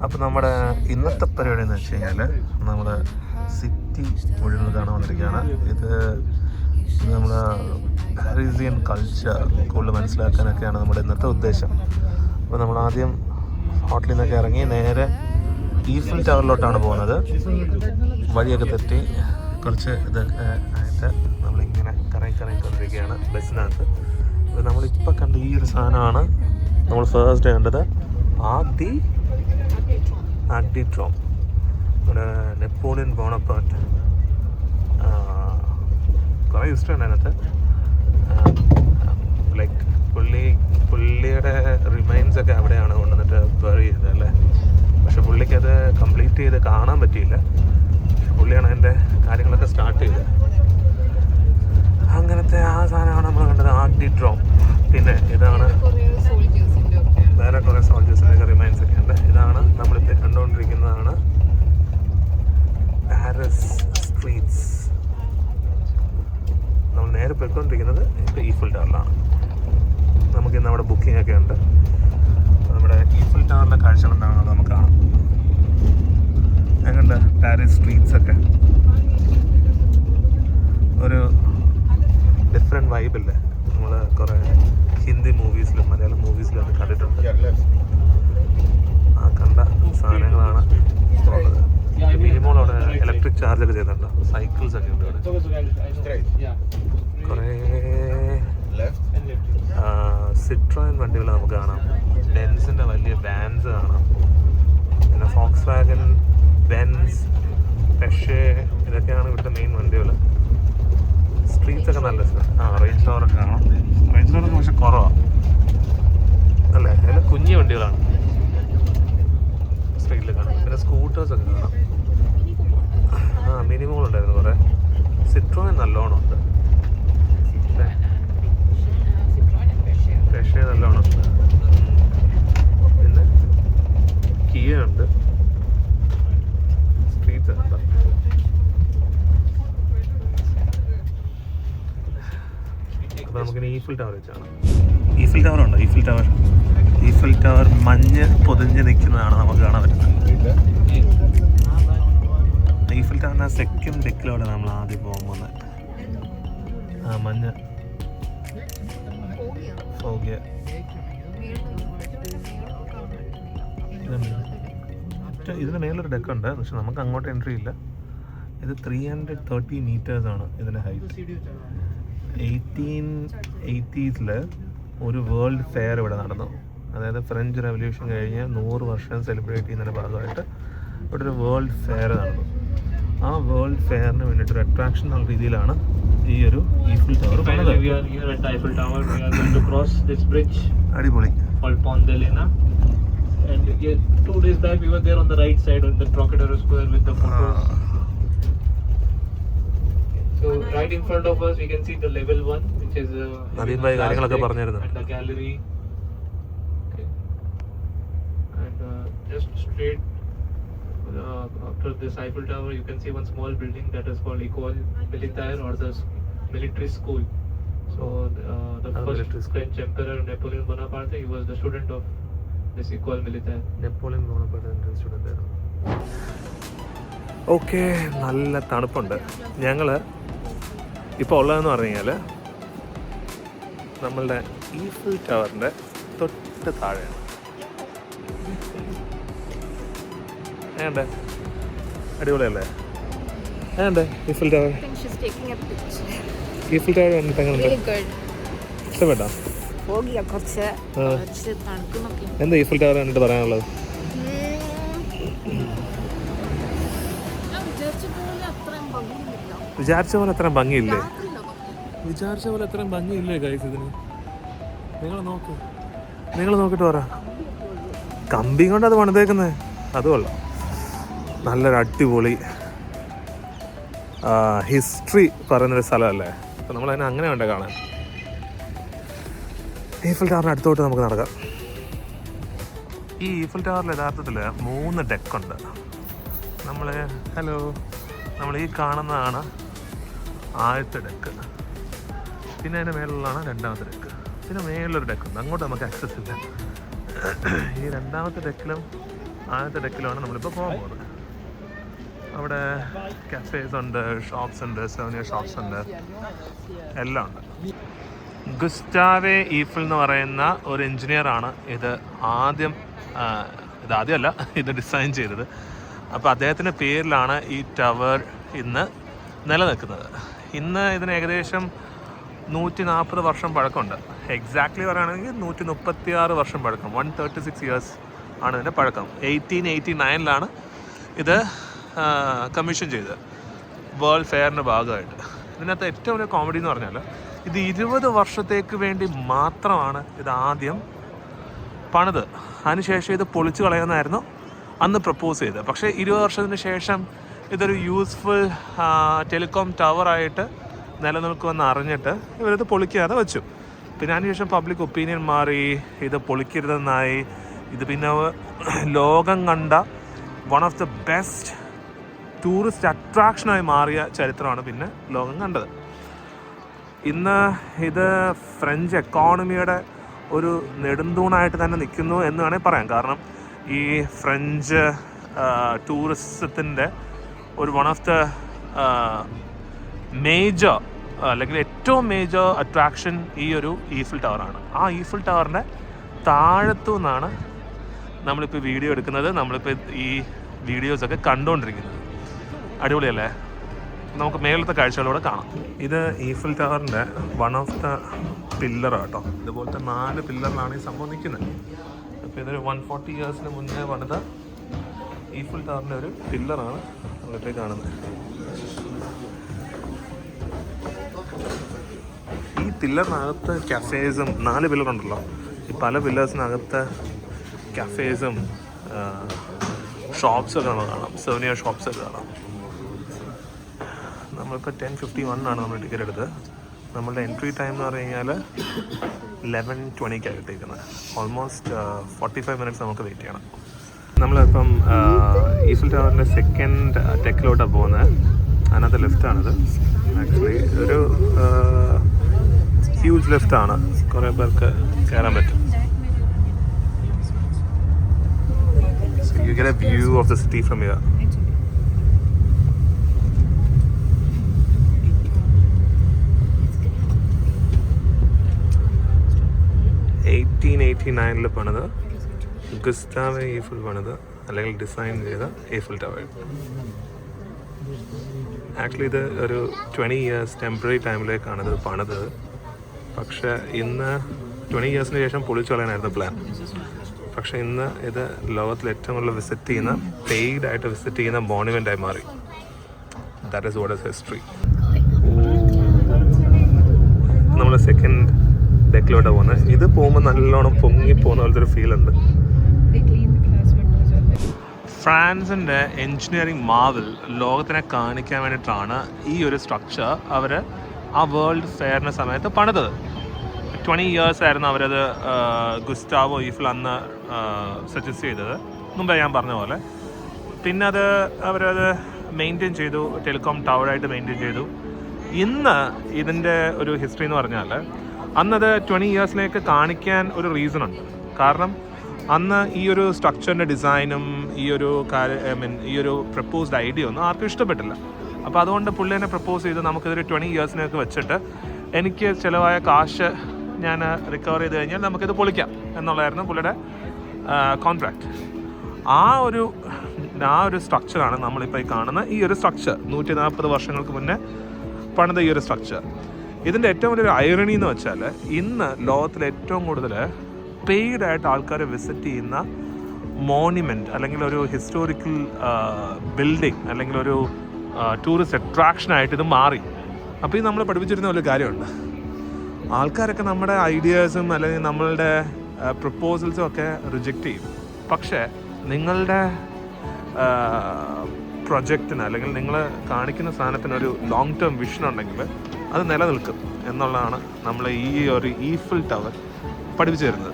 അപ്പോൾ നമ്മുടെ ഇന്നത്തെ പരിപാടി എന്ന് വെച്ച് കഴിഞ്ഞാൽ നമ്മൾ സിറ്റി മുഴുവൻ കാണാൻ വന്നിരിക്കുകയാണ്. ഇത് നമ്മുടെ പാരീസിയൻ കൾച്ചർ കൂടുതൽ മനസ്സിലാക്കാനൊക്കെയാണ് നമ്മുടെ ഇന്നത്തെ ഉദ്ദേശം. അപ്പോൾ നമ്മൾ ആദ്യം ഹോട്ടലിൽ നിന്നൊക്കെ ഇറങ്ങി നേരെ ഈഫിൽ ടവറിലോട്ടാണ് പോകുന്നത്. വഴിയൊക്കെ തെറ്റി കുറച്ച് ഇതൊക്കെ ആയിട്ട് നമ്മളിങ്ങനെ കറങ്ങിക്കൊണ്ടിരിക്കുകയാണ് ബസ്സിനകത്ത്. അപ്പോൾ നമ്മളിപ്പോൾ കണ്ട ഈ ഒരു സാധനമാണ് നമ്മൾ ഫസ്റ്റ് കണ്ടത്, ആർട്ടി ഡ്രോം. നമ്മുടെ നെപ്പോളിയൻ ബോണപ്പാർട്ട് കുറേ ഇഷ്ടമുണ്ട് അതിനകത്ത്. ലൈക്ക് പുള്ളിയുടെ റിമൈൻസ് ഒക്കെ അവിടെയാണ് കൊണ്ടുവന്നിട്ട് ബറി ചെയ്തത് അല്ലേ. പക്ഷെ പുള്ളിക്കത് കംപ്ലീറ്റ് ചെയ്ത് കാണാൻ പറ്റിയില്ല. പുള്ളിയാണ് അതിൻ്റെ കാര്യങ്ങളൊക്കെ സ്റ്റാർട്ട് ചെയ്തത്. അങ്ങനത്തെ ആ സാധനമാണ് നമ്മൾ കണ്ടത്, ആർട്ടി ഡ്രോം. പിന്നെ ഇതാണ് വേറെ കുറേ സോൾജേഴ്സിൻ്റെയൊക്കെ റിമൈൻസ് ഒക്കെ ഉണ്ട്. ഇതാണ് നമ്മളിപ്പോൾ കണ്ടുകൊണ്ടിരിക്കുന്നതാണ് പാരീസ് സ്ട്രീറ്റ്സ്. നമ്മൾ നേരെ പോയിക്കൊണ്ടിരിക്കുന്നത് ഇപ്പോൾ ഈഫിൽ ടവറിലാണ്. നമുക്കിന്ന് അവിടെ ബുക്കിംഗ് ഒക്കെ ഉണ്ട്. നമ്മുടെ ഈഫിൽ ടവറിൻ്റെ കാഴ്ചകൾ എന്താണെന്ന് നമുക്ക് കാണാം. എങ്ങനെയുണ്ട് പാരീസ് സ്ട്രീറ്റ്സ് ഒക്കെ? ഒരു ഡിഫറെൻറ്റ് വൈബല്ലേ. നമ്മൾ കുറേ ഹിന്ദി മൂവീസിലും മലയാളം മൂവീസിലും ഒക്കെ കണ്ടിട്ടുണ്ട്. ആ കണ്ട സാധനങ്ങളാണ് ഉള്ളത്. മിനിമോൾ അവിടെ ഇലക്ട്രിക് ചാർജ് ഒക്കെ ചെയ്യുന്നുണ്ട്. സൈക്കിൾസ് ഒക്കെ ഉണ്ട് അവിടെ. കുറേ സിട്രോയിൻ വണ്ടികൾ നമുക്ക് കാണാം. ബെൻസിൻ്റെ വലിയ വാൻസ് കാണാം. പിന്നെ ഫോക്സ് വാഗൻ, ബെൻസ്, പെഷെ, ഇതൊക്കെയാണ് ഇവിടുത്തെ മെയിൻ വണ്ടികൾ. സ്ട്രീറ്റ്സ് ഒക്കെ നല്ല റേഞ്ച് റോവറൊക്കെ കാണാം. റേഞ്ച് റോവറൊക്കെ പക്ഷെ കുറവാണ് അല്ലേ. അതിൽ കുഞ്ഞു വണ്ടികളാണ് സ്ട്രീറ്റിൽ കാണാം. പിന്നെ സ്കൂട്ടേഴ്സൊക്കെ കാണാം. മിനിമോൾ ഉണ്ടായിരുന്നു കുറേ. സിട്രോയിൻ നല്ലോണം ഉണ്ട്. പെഷെ നല്ലോണം ഉണ്ട്. പിന്നെ കിയ ഉണ്ട്. സ്ട്രീറ്റ്സ് ഉണ്ട്. അപ്പോൾ നമുക്കിനി ഈഫിൽ ടവർ വെച്ചാണ്. ഈഫിൽ ടവർ ഉണ്ടോ? ഈഫിൽ ടവർ മഞ്ഞ് പൊതിഞ്ഞ് നിൽക്കുന്നതാണ് നമുക്ക് കാണാൻ പറ്റുന്നത്. ഈഫിൽ ടവറിൻ്റെ സെക്കൻഡ് ഡെക്കിലൂടെ നമ്മൾ ആദ്യം പോകുന്നത്. മഞ്ഞ് ഫോഗിയ. ഇതിന് മേലൊരു ഡെക്കുണ്ട്, പക്ഷെ നമുക്ക് അങ്ങോട്ട് എൻട്രി ഇല്ല. ഇത് 330 മീറ്റേഴ്സാണ് ഇതിൻ്റെ ഹൈറ്റ്. 1880s ഒരു വേൾഡ് ഫെയർ ഇവിടെ നടന്നു. അതായത് ഫ്രഞ്ച് റെവല്യൂഷൻ കഴിഞ്ഞ് 100 വർഷം സെലിബ്രേറ്റ് ചെയ്യുന്നതിൻ്റെ ഭാഗമായിട്ട് ഇവിടെ ഒരു വേൾഡ് ഫെയർ നടന്നു. ആ വേൾഡ് ഫെയറിന് വേണ്ടിയിട്ടൊരു അട്രാക്ഷൻ എന്നുള്ള രീതിയിലാണ് ഈ ഒരു ഈഫിൽ ടവർ പണിത്. അടിപൊളി. And 2 days back we were there on the right side on the Trocadero Square with the photos. So right in front of us we can see the level 1, which is Naveen bhai കാര്യങ്ങളൊക്കെ പറഞ്ഞിരുന്നു. And the gallery. Okay. And just straight after this Eiffel Tower you can see one small building that is called École Militaire or the military school. So the first French emperor Napoleon Bonaparte, he was the student of this École Militaire. Napoleon Bonaparte student ആയിരുന്നു. Okay, നല്ല തണുപ്പുണ്ട്. ഞങ്ങൾ ഇപ്പോൾ ഉള്ളതെന്ന് പറഞ്ഞു കഴിഞ്ഞാൽ നമ്മളുടെ ഈഫിൽ ടവറിൻ്റെ തൊട്ട് താഴെയാണ്. ഏണ്ടേ അടിപൊളിയല്ലേ? ഏണ്ടേ ഈഫിൽ ടവർ? ഈഫിൽ ടവർ കണ്ടിട്ട് എങ്ങനെയുണ്ട്? ഇഷ്ടപ്പെട്ടോ? എന്താ ഈഫിൽ ടവർ കണ്ടിട്ട് പറയാനുള്ളത്? വിചാരിച്ച പോലെ അത്രയും ഭംഗിയില്ലേ? ഗൈസ് ഇതിന് നിങ്ങൾ നോക്കിട്ട് പറ. കമ്പി കൊണ്ട് അത് പണിതേക്കുന്നത് അത് കൊള്ളാം. നല്ലൊരു അടിപൊളി ഹിസ്റ്ററി പറയുന്നൊരു സ്ഥലമല്ലേ. അപ്പം നമ്മളതിനെ അങ്ങനെ വേണ്ട കാണാൻ. ഈഫിൽ ടവറിന് അടുത്തോട്ട് നമുക്ക് നടക്കാം. ഈ ഈഫിൽ ടവറിൽ യഥാർത്ഥത്തിൽ 3 ഡെക്കുണ്ട്. നമ്മൾ ഈ കാണുന്നതാണ് ആദ്യത്തെ ഡെക്ക്. പിന്നെ അതിൻ്റെ മേലുള്ളതാണ് രണ്ടാമത്തെ ഡെക്ക്. പിന്നെ മേലൊരു ഡെക്കുണ്ട്, അങ്ങോട്ട് നമുക്ക് ആക്സസ് ഇല്ല. ഈ രണ്ടാമത്തെ ഡെക്കിലും ആദ്യത്തെ ഡെക്കിലാണ് നമ്മളിപ്പോൾ പോകാൻ പോകുന്നത്. അവിടെ കഫേസ് ഉണ്ട്, ഷോപ്സ് ഉണ്ട്, സോനിയർ ഷോപ്സ് ഉണ്ട്, എല്ലാം ഉണ്ട്. ഗുസ്റ്റാവെ ഈഫിൾ എന്ന് പറയുന്ന ഒരു എൻജിനീയറാണ് ഇതാദ്യമല്ല ഇത് ഡിസൈൻ ചെയ്തത്. അപ്പോൾ അദ്ദേഹത്തിൻ്റെ പേരിലാണ് ഈ ടവർ ഇന്ന് നിലനിൽക്കുന്നത്. ഇന്ന് ഇതിന് ഏകദേശം 140 വർഷം പഴക്കമുണ്ട്. എക്സാക്ട്ലി പറയുകയാണെങ്കിൽ 136 വർഷം പഴക്കം. 136 ഇയേഴ്സ് ആണ് ഇതിൻ്റെ പഴക്കം. 1889 ഇത് കമ്മീഷൻ ചെയ്തത് വേൾഡ് ഫെയറിൻ്റെ ഭാഗമായിട്ട്. ഇതിനകത്ത് ഏറ്റവും വലിയ കോമഡി എന്ന് പറഞ്ഞാൽ ഇത് 20 വർഷത്തേക്ക് വേണ്ടി മാത്രമാണ് ഇത് ആദ്യം പണിത്. അതിനുശേഷം ഇത് പൊളിച്ചു കളയുന്നതായിരുന്നു അന്ന് പ്രപ്പോസ് ചെയ്തത്. പക്ഷേ 20 വർഷത്തിന് ശേഷം ഇതൊരു യൂസ്ഫുൾ ടെലികോം ടവറായിട്ട് നിലനിൽക്കുമെന്ന് അറിഞ്ഞിട്ട് ഇവരിത് പൊളിക്കാതെ വെച്ചു. പിന്നെ അതിനുശേഷം പബ്ലിക് ഒപ്പീനിയൻ മാറി, ഇത് പൊളിക്കരുതെന്നായി. ഇത് പിന്നെ ലോകം കണ്ട one of the best tourist അട്രാക്ഷനായി മാറിയ ചരിത്രമാണ് പിന്നെ ലോകം കണ്ടത്. ഇന്ന് ഇത് ഫ്രഞ്ച് എക്കോണമിയുടെ ഒരു നെടുന്തൂണായിട്ട് തന്നെ നിൽക്കുന്നു എന്ന് വേണമെങ്കിൽ പറയാം. കാരണം ഈ ഫ്രഞ്ച് ടൂറിസത്തിൻ്റെ ഒരു വൺ ഓഫ് ദ മേജർ അല്ലെങ്കിൽ ഏറ്റവും മേജർ അട്രാക്ഷൻ ഈ ഒരു ഈഫിൾ ടവറാണ്. ആ ഈഫിൾ ടവറിൻ്റെ താഴത്തു നിന്നാണ് നമ്മളിപ്പോൾ വീഡിയോ എടുക്കുന്നത്. നമ്മളിപ്പോൾ ഈ വീഡിയോസൊക്കെ കണ്ടുകൊണ്ടിരിക്കുന്നത്. അടിപൊളിയല്ലേ? നമുക്ക് മേലത്തെ കാഴ്ചകളോടെ കാണാം. ഇത് ഈഫിൾ ടവറിൻ്റെ വൺ ഓഫ് ദ പില്ലറാണ് കേട്ടോ. ഇതുപോലത്തെ 4 പില്ലറിലാണ് ഈ സംഭവം നിൽക്കുന്നത്. അപ്പോൾ ഇതൊരു 140 ഇയേഴ്സിന് മുന്നേ പണിത ഈഫിൾ ടവറിൻ്റെ ഒരു പില്ലറാണ് നമ്മളിപ്പോൾ കാണുന്നത്. ഈ പില്ലറിനകത്ത് കഫേസും 4 പില്ലറുണ്ടല്ലോ, ഈ പല പില്ലേഴ്സിനകത്ത് കഫേസും ഷോപ്സൊക്കെ നമുക്ക് കാണാം. സോനിയർ ഷോപ്സൊക്കെ കാണാം. നമ്മളിപ്പോൾ 10:51 നമ്മൾ ടിക്കറ്റ് എടുത്തത്. നമ്മളുടെ എൻട്രി ടൈം എന്ന് പറഞ്ഞു കഴിഞ്ഞാൽ 11:20 കിട്ടിയിരിക്കുന്നത്. ഓൾമോസ്റ്റ് 45 മിനിറ്റ്സ് നമുക്ക് വെയിറ്റ് ചെയ്യണം. നമ്മളിപ്പം ഈഫിൾ ടവറിൻ്റെ സെക്കൻഡ് ഡെക്കിലോട്ടാണ് പോകുന്നത്. അതിനകത്ത് ലിഫ്റ്റാണിത്. ആക്ച്വലി ഒരു ഹ്യൂജ് ലിഫ്റ്റാണ്, കുറേ പേർക്ക് കയറാൻ പറ്റും. So you get a view of the city from here. 1889 പണിത് ഗുസ്റ്റാവെ ഈഫിൾ പണിത് അല്ലെങ്കിൽ ഡിസൈൻ ചെയ്ത ഈഫിൾ ടവർ. ആക്ച്വലി ഇത് ഒരു 20 ഇയേഴ്സ് ടെമ്പററി ടൈമിലേക്കാണ് ഇത് പണിതത്. പക്ഷേ ഇന്ന് 20 ഇയേഴ്സിന് ശേഷം പൊളിച്ചു കളയാനായിരുന്നു പ്ലാൻ. പക്ഷേ ഇന്ന് ഇത് ലോകത്തിൽ ഏറ്റവും കൂടുതൽ വിസിറ്റ് ചെയ്യുന്ന, പെയ്ഡ് ആയിട്ട് വിസിറ്റ് ചെയ്യുന്ന മോണുമെൻ്റായി മാറി. That is what is history. നമ്മൾ സെക്കൻഡ് ഡെക്കിലോട്ടാണ് പോകുന്നത്. ഇത് പോകുമ്പോൾ നല്ലോണം പൊങ്ങി പോകുന്ന പോലത്തെ ഒരു ഫീൽ ഉണ്ട്. ഫ്രാൻസിൻ്റെ എൻജിനീയറിംഗ് മാവൽ ലോകത്തിനെ കാണിക്കാൻ വേണ്ടിയിട്ടാണ് ഈ ഒരു സ്ട്രക്ചർ അവർ ആ വേൾഡ് ഫെയറിൻ്റെ സമയത്ത് പണിതത്. 20 ഇയേഴ്സ് ആയിരുന്നു അവരത് ഗുസ്റ്റാവോ ഈഫിൾ അന്ന് സജസ്റ്റ് ചെയ്തത്, മുമ്പേ ഞാൻ പറഞ്ഞ പോലെ. പിന്നെ അവരത് മെയിൻറ്റെയിൻ ചെയ്തു, ടെലികോം ടവറായിട്ട് മെയിൻറ്റെയിൻ ചെയ്തു. ഇന്ന് ഇതിൻ്റെ ഒരു ഹിസ്റ്ററി എന്ന് പറഞ്ഞാൽ അന്നത് 20 ഇയേഴ്സിലേക്ക് കാണിക്കാൻ ഒരു റീസൺ ഉണ്ട്. കാരണം അന്ന് ഈ ഒരു സ്ട്രക്ചറിൻ്റെ ഡിസൈനും ഈ ഒരു പ്രപ്പോസ്ഡ് ഐഡിയ ഒന്നും ആർക്കും ഇഷ്ടപ്പെട്ടില്ല. അപ്പോൾ അതുകൊണ്ട് പുള്ളി തന്നെ പ്രപ്പോസ് ചെയ്ത് നമുക്കിതൊരു 20 ഇയേഴ്സിനൊക്കെ വെച്ചിട്ട് എനിക്ക് ചിലവായ കാശ് ഞാൻ റിക്കവർ ചെയ്ത് കഴിഞ്ഞാൽ നമുക്കിത് പൊളിക്കാം എന്നുള്ളതായിരുന്നു പുള്ളിയുടെ കോൺട്രാക്റ്റ്. ആ ഒരു സ്ട്രക്ചറാണ് നമ്മളിപ്പോൾ ഈ കാണുന്ന ഈ ഒരു സ്ട്രക്ചർ. 140 വർഷങ്ങൾക്ക് മുന്നേ പണിത ഈ ഒരു സ്ട്രക്ചർ. ഇതിൻ്റെ ഏറ്റവും വലിയൊരു ഐറണി എന്ന് വെച്ചാൽ ഇന്ന് ലോകത്തിൽ ഏറ്റവും കൂടുതൽ പെയ്ഡായിട്ട് ആൾക്കാർ വിസിറ്റ് ചെയ്യുന്ന മോണ്യുമെൻറ്റ് അല്ലെങ്കിൽ ഒരു ഹിസ്റ്റോറിക്കൽ ബിൽഡിംഗ് അല്ലെങ്കിൽ ഒരു ടൂറിസ്റ്റ് അട്രാക്ഷനായിട്ട് ഇത് മാറി. അപ്പോൾ ഇത് നമ്മൾ പഠിപ്പിച്ചിരുന്ന ഒരു കാര്യമുണ്ട്. ആൾക്കാരൊക്കെ നമ്മുടെ ഐഡിയാസും അല്ലെങ്കിൽ നമ്മളുടെ പ്രപ്പോസൽസും ഒക്കെ റിജക്റ്റ് ചെയ്യും. പക്ഷേ നിങ്ങളുടെ പ്രൊജക്റ്റിന് അല്ലെങ്കിൽ നിങ്ങൾ കാണിക്കുന്ന സാധനത്തിന് ഒരു ലോങ് ടേം വിഷൻ ഉണ്ടെങ്കിൽ അത് നിലനിൽക്കും എന്നുള്ളതാണ് നമ്മൾ ഈ ഒരു ഈഫിൾ ടവർ പഠിപ്പിച്ചു തരുന്നത്.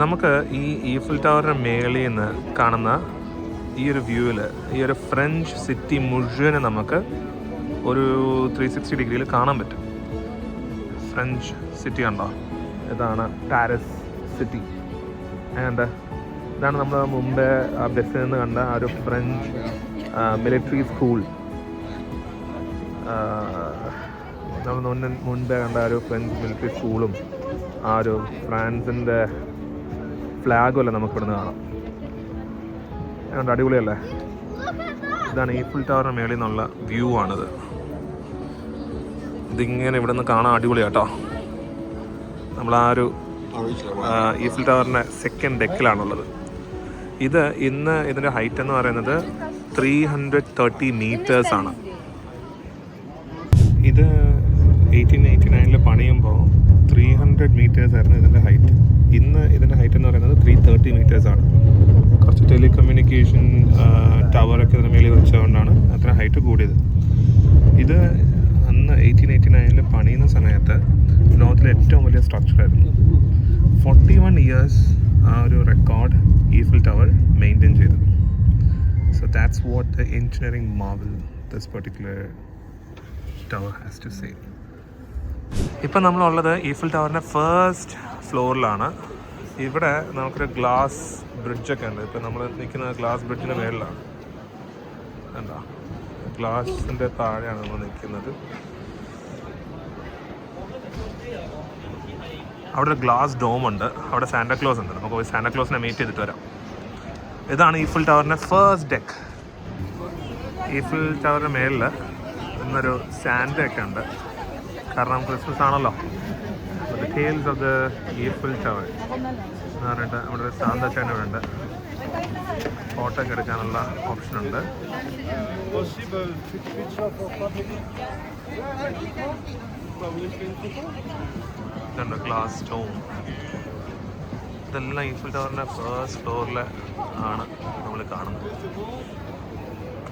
നമുക്ക് ഈ ഈഫിൾ ടവറിൻ്റെ മേളിൽ നിന്ന് കാണുന്ന ഈ ഒരു വ്യൂവിൽ ഈ ഒരു ഫ്രഞ്ച് സിറ്റി മുഴുവനെ നമുക്ക് ഒരു 360 ഡിഗ്രിയിൽ കാണാൻ പറ്റും. ഫ്രഞ്ച് സിറ്റി കണ്ടോ? ഇതാണ് പാരീസ് സിറ്റി. ആൻഡ് ഇതാണ് നമ്മൾ മുമ്പേ ആ ബസ്സിൽ നിന്ന് കണ്ട ആ ഒരു ഫ്രഞ്ച് മിലിറ്ററി സ്കൂൾ. നമ്മൾ മുൻപേ കണ്ട ആ ഒരു ഫ്രഞ്ച് മിലിറ്ററി സ്കൂളും ആ ഒരു ഫ്രാൻസിൻ്റെ ഫ്ലാഗും അല്ലേ നമുക്ക് ഇവിടുന്ന് കാണാം. അതുകൊണ്ട് അടിപൊളിയല്ലേ? ഇതാണ് ഈഫിൽ ടവറിന് മേളിൽ നിന്നുള്ള വ്യൂ ആണിത്. ഇതിങ്ങനെ ഇവിടെ നിന്ന് കാണാൻ അടിപൊളിയാട്ടോ. നമ്മൾ ആ ഒരു ഈഫിൽ ടവറിൻ്റെ സെക്കൻഡ് ഡെക്കിലാണുള്ളത്. ഇന്ന് ഇതിൻ്റെ ഹൈറ്റ് എന്ന് പറയുന്നത് 330 മീറ്റേഴ്സാണ്. ഇത് 1889 പണിയുമ്പോൾ 300 മീറ്റേഴ്സ് ആയിരുന്നു ഇതിൻ്റെ ഹൈറ്റ്. ഇന്ന് ഇതിൻ്റെ ഹൈറ്റ് എന്ന് പറയുന്നത് 330 മീറ്റേഴ്സാണ്. കുറച്ച് ടെലികമ്മ്യൂണിക്കേഷൻ ടവറൊക്കെ ഇതിന് മേളിൽ വെച്ചുകൊണ്ടാണ് അത്ര ഹൈറ്റ് കൂടിയത്. ഇത് അന്ന് 1889 പണിയുന്ന സമയത്ത് ലോകത്തിലെ ഏറ്റവും വലിയ സ്ട്രക്ചറായിരുന്നു. 41 ഇയേഴ്സ് ആ ഒരു റെക്കോർഡ് ഈഫിൽ ടവർ മെയിൻറ്റെയിൻ ചെയ്തു. So that's what the engineering marvel this particular tower has to say. ഇപ്പം നമ്മളുള്ളത് ഈഫിൽ ടവറിൻ്റെ ഫസ്റ്റ് ഫ്ലോറിലാണ്. ഇവിടെ നമുക്കൊരു ഗ്ലാസ് ബ്രിഡ്ജൊക്കെ ഉണ്ട്. ഇപ്പം നമ്മൾ നിൽക്കുന്നത് ഗ്ലാസ് ബ്രിഡ്ജിൻ്റെ മേളിലാണ്. എന്താ ഗ്ലാസിൻ്റെ താഴെയാണ് നമ്മൾ നിൽക്കുന്നത്. അവിടെ ഒരു ഗ്ലാസ് ഡോമുണ്ട്. അവിടെ സാന്റാക്ലോസ് ഉണ്ട്. നമുക്ക് പോയി സാന്റാക്ലോസിനെ മീറ്റ് ചെയ്തിട്ട് വരാം. ഇതാണ് ഈഫിൽ ടവറിൻ്റെ ഫസ്റ്റ് ഡെക്ക്. ഈഫിൽ ടവറിൻ്റെ മേളിൽ ഇന്നൊരു സാന്റയൊക്കെ ഉണ്ട്. കാരണം ക്രിസ്മസ് ആണല്ലോ. The tales of the ഈഫിൽ tower എന്ന് പറഞ്ഞിട്ട് അവിടെ ഒരു സാന്ത ചേട്ടൻ ഇവിടെ ഉണ്ട്. ഫോട്ടോ ഒക്കെ എടുക്കാനുള്ള ഓപ്ഷൻ ഉണ്ട്. ഇതുണ്ട് ഗ്ലാസ് സ്റ്റോൺ. ഇതെല്ലാം ഈഫിൽ ടവറിൻ്റെ ഫസ്റ്റ് ഫ്ലോറിൽ ആണ് നമ്മൾ കാണുന്നത്.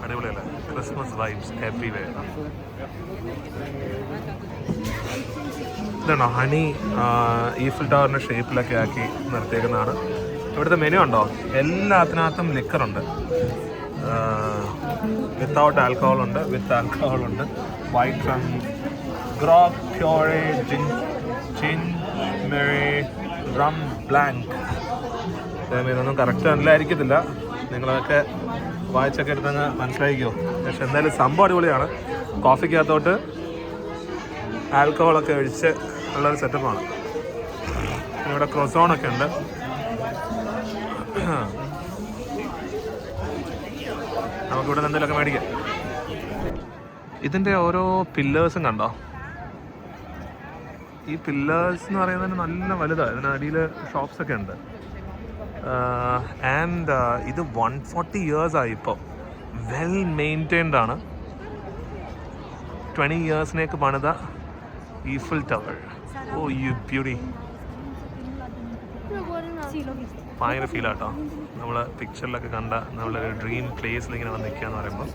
അടിപൊളിയല്ലേ? Christmas vibes everywhere. ഇതാണോ ഹണി ഈഫിൽ ടവറിൻ്റെ ഷേപ്പിലൊക്കെ ആക്കി നിർത്തിയേക്കുന്നതാണ്. ഇവിടുത്തെ മെനു ഉണ്ടോ? എല്ലാത്തിനകത്തും ലിക്കറുണ്ട്. വിത്തൗട്ട് ആൽക്കഹോൾ ഉണ്ട്, വിത്ത് ആൽക്കഹോൾ ഉണ്ട്. വൈറ്റ് റം, ഗ്രോക്ക്, പ്യോറെ, ജിൻ മെറി, റം ബ്ലാങ്ക്. ഇതൊന്നും കറക്റ്റ് അല്ലായിരിക്കത്തില്ല. നിങ്ങളതൊക്കെ വായിച്ചൊക്കെ എടുത്തങ്ങ് മനസ്സിലാക്കിയോ. പക്ഷെ എന്തായാലും സംഭവം അടിപൊളിയാണ്. കോഫിക്കകത്തോട്ട് ആൽക്കഹോളൊക്കെ ഒഴിച്ച് ഉള്ളൊരു സെറ്റപ്പാണ്. ഇവിടെ ക്രോസോണൊക്കെ ഉണ്ട്. നമുക്കിവിടെ നിന്ന് എന്തെങ്കിലുമൊക്കെ മേടിക്കാം. ഇതിൻ്റെ ഓരോ പില്ലേഴ്സും കണ്ടോ? ഈ പില്ലേഴ്സ് എന്ന് പറയുന്നത് നല്ല വലുതാണ്. ഇതിനടിയിൽ ഷോപ്സൊക്കെ ഉണ്ട്. ആൻഡ് ഇത് 140 ഇയേഴ്സായി ഇപ്പോൾ. വെൽ മെയിൻറ്റൈൻഡ് ആണ്. 20 ഇയേഴ്സിനേക്ക് പണിത Eiffel tower. Oh you beauty. ഭയങ്കര ഫീലാട്ടോ. നമ്മൾ പിക്ചറിലൊക്കെ കണ്ട നമ്മളൊരു ഡ്രീം പ്ലേസിൽ ഇങ്ങനെ വന്ന് നിൽക്കുക എന്ന് പറയുമ്പോൾ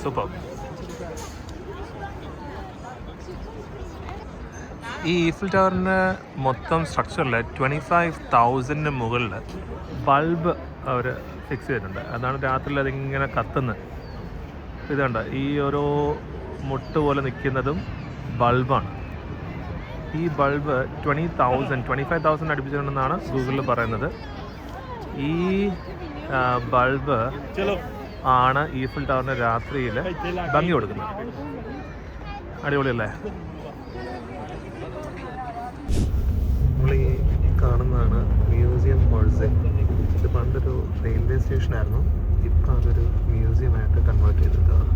സൂപ്പർ. ഈ ഈഫിൽ ടവറിൻ്റെ മൊത്തം സ്ട്രക്ചറിൽ 25,000 മുകളിൽ ബൾബ് അവർ ഫിക്സ് ചെയ്തിട്ടുണ്ട്. അതാണ് രാത്രിയിൽ അതിങ്ങനെ കത്തുന്നത്. ഇതുണ്ട് ഈ ഓരോ മുട്ട് പോലെ നിൽക്കുന്നതും ബൾബാണ്. ഈ ബൾബ് 25,000 അടുപ്പിച്ചിട്ടുണ്ടെന്നാണ് ഗൂഗിളിൽ പറയുന്നത്. ഈ ബൾബ് ആണ് ഈഫിൽ ടവറിൻ്റെ രാത്രിയിൽ ഭംഗി കൊടുക്കുന്നത്. അടിപൊളിയല്ലേ? നമ്മൾ ഈ കാണുന്നതാണ് മ്യൂസിയം ഓൾസെ. ഇത് പണ്ടൊരു റെയിൽവേ സ്റ്റേഷനായിരുന്നു. ഇപ്പം അതൊരു മ്യൂസിയമായിട്ട് കൺവേർട്ട് ചെയ്തിട്ടാണ്.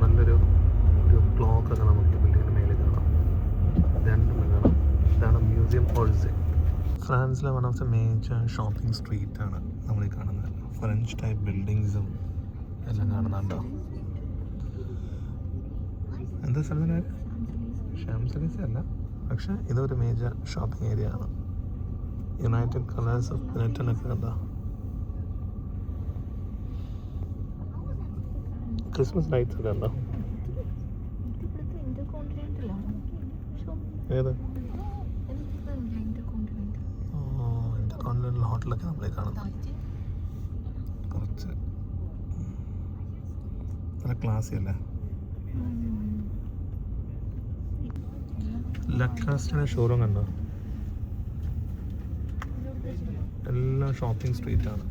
നല്ലൊരു ക്ലോക്കൊക്കെ നമുക്ക് ബിൽഡിങ്ങിന് മേലെ കാണാം. രണ്ടും കാണാം. ഇതാണ് മ്യൂസിയം ഓൾസെ. ഫ്രാൻസിലെ one of the major shopping സ്ട്രീറ്റാണ് നമ്മൾ ഈ കാണുന്നത്. ഫ്രഞ്ച് ടൈപ്പ് ബിൽഡിങ്സും എല്ലാം കാണുന്നുണ്ടോ? എന്താ സ്ഥലത്തിൻ്റെ പേര്? ഷാംസലീസ അല്ല, പക്ഷേ ഇതൊരു മേജർ ഷോപ്പിംഗ് ഏരിയ ആണ്. യുണൈറ്റഡ് കളേഴ്സ് ഓഫ് ബ്രിട്ടനൊക്കെ കണ്ടോ? ക്രിസ്മസ് ലൈറ്റ്സ് ഒക്കെ ഉണ്ടോ? ഏത് ഇന്റർകോണ്ടിനെന്റൽ ഹോട്ടലൊക്കെ നമ്മളെ കാണുന്നത്. കുറച്ച് നല്ല ക്ലാസി അല്ലേ? ലക്കാസ്റ്റിൻ്റെ ഷോറൂം കണ്ടോ? ഷോപ്പിംഗ് സ്ട്രീറ്റ് ആണ്.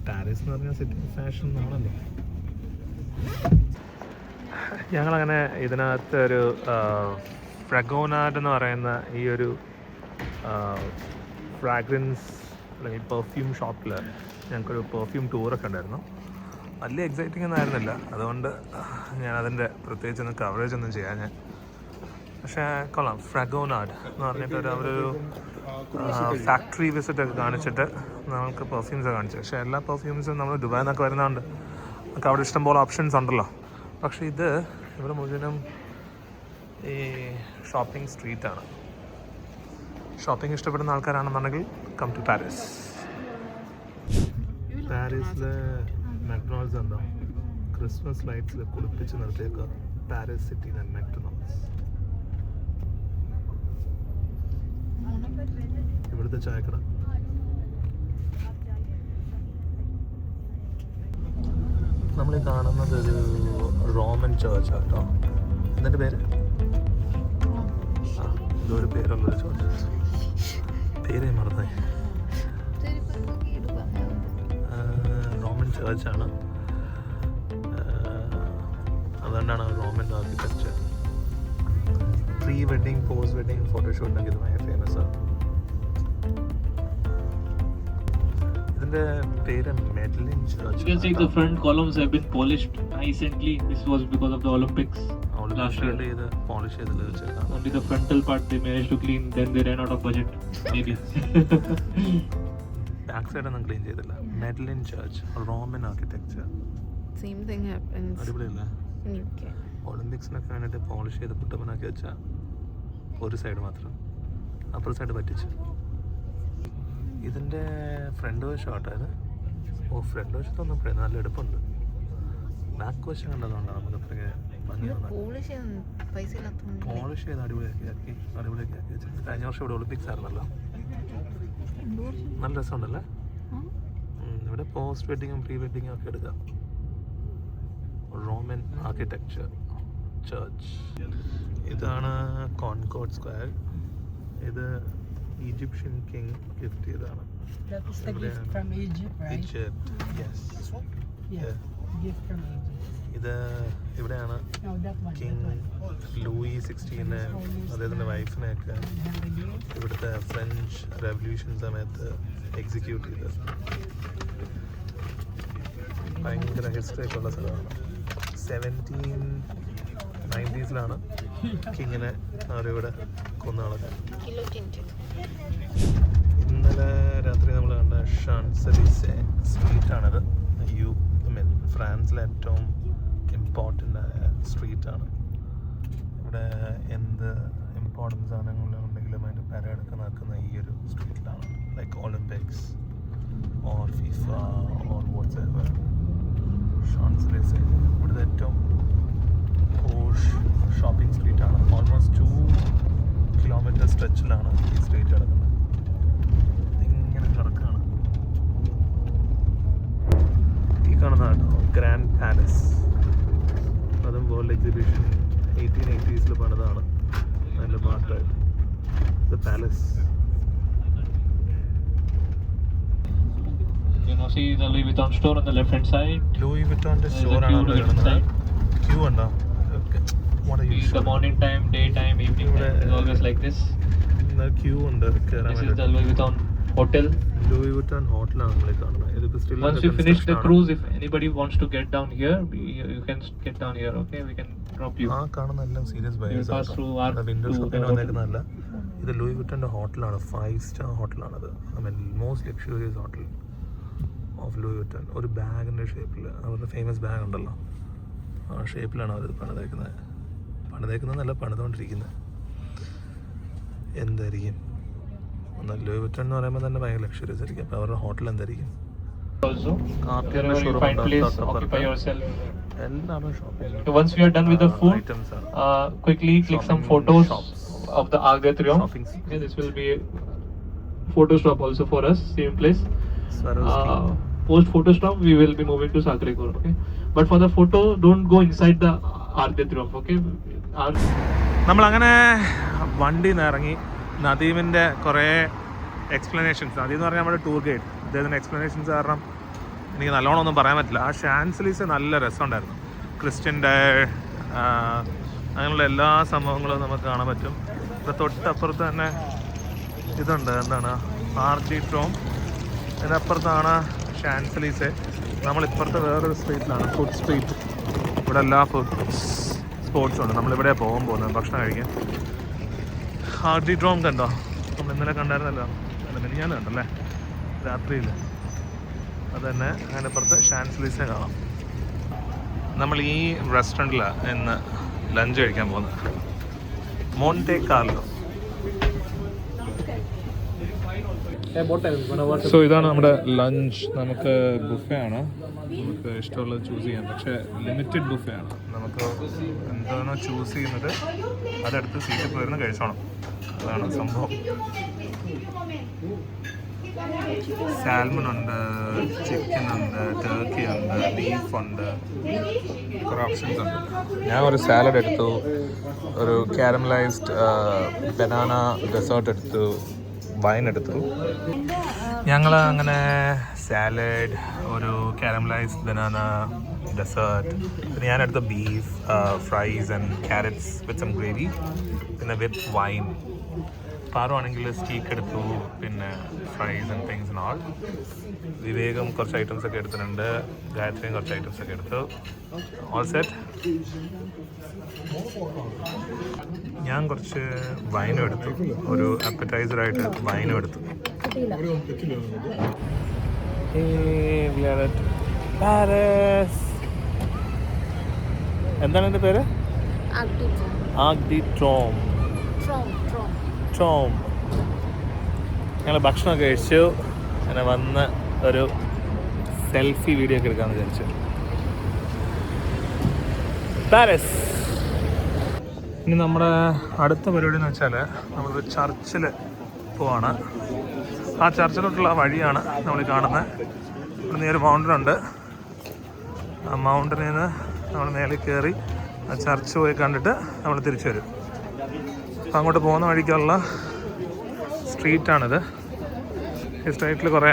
പാരീസ് എന്ന് പറഞ്ഞാൽ സിറ്റി ഓഫ് ഫാഷൻ ആണല്ലോ. ഞങ്ങളങ്ങനെ ഇതിനകത്ത് ഒരു ഫ്രഗോനാഡ് എന്ന് പറയുന്ന ഈ ഒരു ഫ്രാഗ്രൻസ് അല്ലെങ്കിൽ പെർഫ്യൂം ഷോപ്പിൽ ഞങ്ങൾക്കൊരു പെർഫ്യൂം ടൂറൊക്കെ ഉണ്ടായിരുന്നു. വലിയ എക്സൈറ്റിംഗ് ഒന്നും ആയിരുന്നില്ല, അതുകൊണ്ട് ഞാൻ അതിൻ്റെ പ്രത്യേകിച്ചൊന്നും കവറേജ് ഒന്നും ചെയ്യാൻ ഞാൻ. പക്ഷേ കൊള്ളാം. ഫ്രഗോനാഡ് എന്ന് പറഞ്ഞിട്ട് അവരൊരു ഫാക്ടറി വിസിറ്റ് ഒക്കെ കാണിച്ചിട്ട് നമുക്ക് പെർഫ്യൂംസ് കാണിച്ചു. പക്ഷേ എല്ലാ പെർഫ്യൂംസും നമ്മൾ ദുബായിൽ നിന്നൊക്കെ വരുന്നതുകൊണ്ട് നമുക്ക് അവിടെ ഇഷ്ടംപോലെ ഓപ്ഷൻസ് ഉണ്ടല്ലോ. പക്ഷേ ഇത് ഇവിടെ മുഴുവനും ഈ ഷോപ്പിംഗ് സ്ട്രീറ്റാണ്. ഷോപ്പിംഗ് ഇഷ്ടപ്പെടുന്ന ആൾക്കാരാണെന്നുണ്ടെങ്കിൽ കം ടു പാരീസ്. പാരീസിലെ മെക്ഡൊണാൾഡ്സ് എന്താ ക്രിസ്മസ് ലൈറ്റ്സിൽ കുളിപ്പിച്ച് നിർത്തിയേക്കുക. പാരീസ് സിറ്റിയിലെ മെക്ഡൊണാൾഡ്സ്. ഇവിടുത്തെ ചായക്കട. നമ്മൾ ഈ കാണുന്നത് ഒരു റോമൻ ചേർച്ച് കേട്ടോ. ഇതിൻ്റെ പേര് ഇതൊരു പേരുള്ളൊരു ചേർച്ച്, പേര് മറന്നായി. റോമൻ ചേർച്ചാണ്, അതുകൊണ്ടാണ് Roman architecture. Pre wedding, post wedding ഫോട്ടോഷൂട്ടിനൊക്കെ ഇത് ഭയങ്കര ഫേമസ് ആണ്. ഇതിന്റെ പേര് Madeleine church. You can see the front columns have been polished recently. This was because of the Olympics last year. Polish ചെയ്ത് വെച്ചേക്കാം. Only the frontal part they managed to clean, then they ran out of budget maybe. Back side ഒന്നും clean ചെയ്തില്ല. Madeleine church, Roman architecture. Same thing happens അടിപൊളിയല്ലേ? in UK. ഒളിമ്പിക്സിനൊക്കെ വേണ്ടിയിട്ട് polish ചെയ്ത് കുട്ടപ്പനാക്കി വെച്ചാൽ ഒരു സൈഡ് മാത്രം, അപ്പുറ സൈഡ് പറ്റിച്ച്. ഇതിൻ്റെ ഫ്രണ്ട് വശം ആട്ടോ ഇത്. ഫ്രണ്ട് വശത്ത് വന്നപ്പോഴേ നല്ല എടുപ്പുണ്ട്. ബാക്ക് വശം കണ്ടതുകൊണ്ടാണ് നമുക്ക് ഭയങ്കര ഭംഗിയാണ്. പോളിഷ് ചെയ്ത് അടിപൊളിയാക്കി വെച്ചിട്ട്. കഴിഞ്ഞ വർഷം ഇവിടെ ഒളിമ്പിക്സ് ആയിരുന്നല്ലോ, നല്ല രസമുണ്ടല്ലേ. ഇവിടെ പോസ്റ്റ് വെഡിങ്ങും പ്രീ വെഡിങ്ങും ഒക്കെ എടുക്കാം. Roman architecture church. ഇതാണ് കോൺകോർഡ് സ്ക്വയർ. ഇത് ഈജിപ്ഷ്യൻ കിങ് ഗിഫ്റ്റ് ചെയ്തതാണ്. That is the gift from Egypt, right? Egypt, yes. This one? Yeah. Gift from Egypt. ഇത് ഇവിടെയാണ് No, that one. King Louis 16 അദ്ദേഹത്തിൻ്റെ വൈഫിനെയൊക്കെ And the gift. ഇവിടുത്തെ French revolution സമയത്ത് execute ചെയ്തത്. ഭയങ്കര ഹിസ്റ്ററി ഒക്കെ ഉള്ള സ്ഥലമാണ്. 1790s കിങ്ങിനെ അവരിവിടെ കൊന്നുകളഞ്ഞത്. ഇന്നലെ രാത്രി നമ്മൾ കണ്ട ഷാൻസെലീസെ സ്ട്രീറ്റാണിത്. ഫ്രാൻസിലെ ഏറ്റവും ഇമ്പോർട്ടൻ്റ് ആയ സ്ട്രീറ്റാണ്. ഇവിടെ എന്ത് ഇമ്പോർട്ടൻറ്റ് സാധനങ്ങളുണ്ടെങ്കിലും അതിൻ്റെ പരേഡൊക്കെ നടക്കുന്ന ഈ ഒരു സ്ട്രീറ്റിലാണ്. Like Olympics or FIFA or whatsoever. Champs Elysees ഇവിടുത്തെ ഏറ്റവും പോഷ് ഷോപ്പിംഗ് സ്ട്രീറ്റാണ്. ഓൾമോസ്റ്റ് 2 കിലോമീറ്റർ സ്ട്രെച്ചിലാണ് ഈ സ്ട്രീറ്റ് കിടക്കുന്നത്. ഇങ്ങനെ കിടക്കുകയാണ്. ഈ കാണുന്നതാണ് ഗ്രാൻഡ് പാലസ്. അതും വേൾഡ് എക്സിബിഷൻ 1880s പണിതാണ്. അതിൻ്റെ പാർട്ടായിട്ട് the palace. You know, see the Louis Vuitton store on the left hand side. Louis വിറ്റോന്റെ സ്റ്റോറാണ് അവിടെ കാണുന്നത്. ക്യൂ ഉണ്ടോ? In the morning time, daytime, evening time, it's always like this. Queue ഉണ്ട് കയറാൻ This is the Louis Vuitton hotel. Louis Vuitton ഹോട്ടലാണ് നമ്മൾ കാണുന്നത്. ഇതിപ്പോൾ still Once you finish the cruise, if anybody wants to get down here, you can get down here. Okay, we can drop you. ആ കാണുന്ന എല്ലാം serious You will pass through our window to ഷോപ്പിന് the hotel. വന്നേക്കുന്നതല്ല. ഇത് Louis വിറ്റോന്റെ ഹോട്ടലാണ്. 5-star ഹോട്ടലാണത്. I mean most luxurious hotel of Louis Vuitton. ഒരു ബാഗിൻ്റെ ഷേപ്പിൽ, അവരുടെ ഫേമസ് ബാഗ് ഉണ്ടല്ലോ, ആ ഷേപ്പിലാണ് അവർ പണിതേക്കുന്നതല്ല പണിതുകൊണ്ടിരിക്കുന്നത്. എന്തായിരിക്കും എന്നാൽ ലൂയി വിറ്റോൺ എന്ന് പറയുമ്പോൾ തന്നെ ഭയങ്കര ലക്ഷറിയസ് ആയിരിക്കും. അപ്പോൾ അവരുടെ ഹോട്ടൽ എന്തായിരിക്കും? Also, wherever you find place, occupy yourself. എല്ലാവരും shopping. Once we are done with the food, items are quickly click some shopping photos shops. of the Arc de Triomphe. Shopping. Okay, this will be a photo stop also for us, same place. Swarovski. Post photo stop, we will be moving to Sacré-Cœur. Okay, but for the photo, don't go inside the Arc de Triomphe. Okay, നമ്മളങ്ങനെ വണ്ടിയിൽ നിന്ന് ഇറങ്ങി നദീമിൻ്റെ കുറേ explanations. അതെന്ന് പറഞ്ഞാൽ നമ്മുടെ tour guide, അദ്ദേഹത്തിൻ്റെ explanations കാരണം എനിക്ക് നല്ലോണം ഒന്നും പറയാൻ പറ്റില്ല. ആ ഷാൻസലീസ് നല്ല രസമുണ്ടായിരുന്നു. ക്രിസ്ത്യൻ്റെ അങ്ങനെയുള്ള എല്ലാ സംഭവങ്ങളും നമുക്ക് കാണാൻ പറ്റും. ഇവിടെ തൊട്ടപ്പുറത്ത് തന്നെ ഇതുണ്ട്, എന്താണ് ആർക്കിട്രോം. ഇതിനപ്പുറത്താണ് ഷാൻസലീസ്. നമ്മളിപ്പുറത്ത് വേറൊരു സ്ട്രീറ്റിലാണ്, ഫുഡ് സ്ട്രീറ്റ്. ഇവിടെ എല്ലാ ഫുഡ് സ്പോട്ട്സും ഉണ്ട്. നമ്മളിവിടെ പോകുന്നത് ഭക്ഷണം കഴിക്കാൻ. ആർക്കിട്രോം കണ്ടോ? നമ്മൾ ഇന്നലെ കണ്ടായിരുന്നല്ലോ, അല്ല ഞാൻ കണ്ടല്ലേ രാത്രിയിൽ. അത് തന്നെ അതിനപ്പുറത്ത് ഷാൻസലീസിനെ കാണാം. നമ്മൾ ഈ റെസ്റ്റോറൻറ്റിലാണ് ഇന്ന് ലഞ്ച് കഴിക്കാൻ പോകുന്നത്, മോണ്ടെ കാർലോ. സോ ഇതാണ് നമ്മുടെ ലഞ്ച്. നമുക്ക് ബുഫേ ആണ്, നമുക്ക് ഇഷ്ടമുള്ളത് ചൂസ് ചെയ്യാം. പക്ഷേ ലിമിറ്റഡ് ബുഫേ ആണ്. നമുക്ക് എന്താണോ ചൂസ് ചെയ്യുന്നത് അതെടുത്ത് സീറ്റിൽ പോയിരുന്ന് കഴിച്ചോണം. അതാണ് സംഭവം. സാൽമൺ ഉണ്ട്, ചിക്കൻ ഉണ്ട്, ടർക്കി ഉണ്ട്, ബീഫ് ഉണ്ട്, കുറേ ഓപ്ഷൻസ് ഉണ്ട്. ഞാൻ ഒരു സാലഡ് എടുത്തു, ഒരു കാരമലൈസ്ഡ് ബനാന ഡെസേർട്ട് എടുത്തു, വൈൻ എടുത്തു. ഞങ്ങൾ അങ്ങനെ സാലഡ്, ഒരു കാരമലൈസ്ഡ് ബനാന ഡെസേർട്ട്, പിന്നെ ഞാനെടുത്ത beef fries and carrots with some gravy, പിന്നെ വിത്ത് വൈൻ. പാറുവാണെങ്കിൽ സ്റ്റീക്ക് എടുത്തു, പിന്നെ fries and things and all. വിവേകം കുറച്ച് ഐറ്റംസ് ഒക്കെ എടുത്തിട്ടുണ്ട്, ഗായത്രിയും കുറച്ച് ഐറ്റംസ് ഒക്കെ എടുത്തു. All set. ഞാൻ കുറച്ച് വൈനും എടുത്തു, ഒരു അപ്പറ്റൈസറായിട്ട് വൈനും എടുത്തു. എന്താണ് എൻ്റെ പേര്? ആർക്കിട്രോം. ഞങ്ങൾ ഭക്ഷണമൊക്കെ കഴിച്ചു. അങ്ങനെ വന്ന് ഒരു സെൽഫി വീഡിയോ ഒക്കെ എടുക്കാമെന്ന് വിചാരിച്ചു. പാരീസ്. ഇനി നമ്മുടെ അടുത്ത പരിപാടി എന്ന് വെച്ചാൽ നമ്മളൊരു ചർച്ചിൽ പോവാണ്. ആ ചർച്ചിലോട്ടുള്ള വഴിയാണ് നമ്മൾ കാണുന്നത്. ഇവിടെ നേരെ മൗണ്ടൻ ഉണ്ട്. ആ മൗണ്ടനിൽ നിന്ന് നമ്മൾ മേലെ കയറി ആ ചർച്ച് പോയി കണ്ടിട്ട് നമ്മൾ തിരിച്ചു വരും. അപ്പം അങ്ങോട്ട് പോകുന്ന വഴിക്കുള്ള സ്ട്രീറ്റാണിത്. ഈ സ്ട്രീറ്റിൽ കുറേ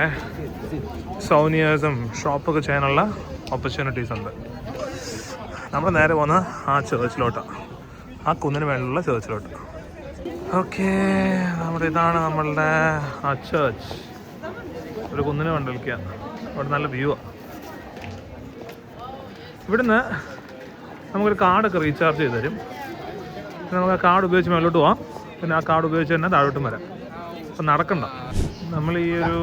സൗനിയേഴ്സും ഷോപ്പൊക്കെ ചെയ്യാനുള്ള ഓപ്പർച്യൂണിറ്റീസ് ഉണ്ട്. നമ്മൾ നേരെ പോകുന്ന ആ ചേർച്ചിലോട്ടാണ്, ആ കുന്നിന് മേലുള്ള ചേർച്ചിലോട്ട്. ഓക്കെ, ഇതാണ് നമ്മളുടെ ആ ചേർച്ച്. ഒരു കുന്നിനെ കണ്ടിരിക്കുക. അവിടെ നല്ല വ്യൂ ആണ്. ഇവിടുന്ന് നമുക്കൊരു കാർഡൊക്കെ റീചാർജ് ചെയ്ത് തരും. പിന്നെ നമുക്ക് ആ കാർഡ് ഉപയോഗിച്ച് മേലോട്ട് പോവാം. പിന്നെ ആ കാർഡ് ഉപയോഗിച്ച് തന്നെ താഴോട്ടും വരാം. അപ്പം നടക്കണ്ട. നമ്മൾ ഈ ഒരു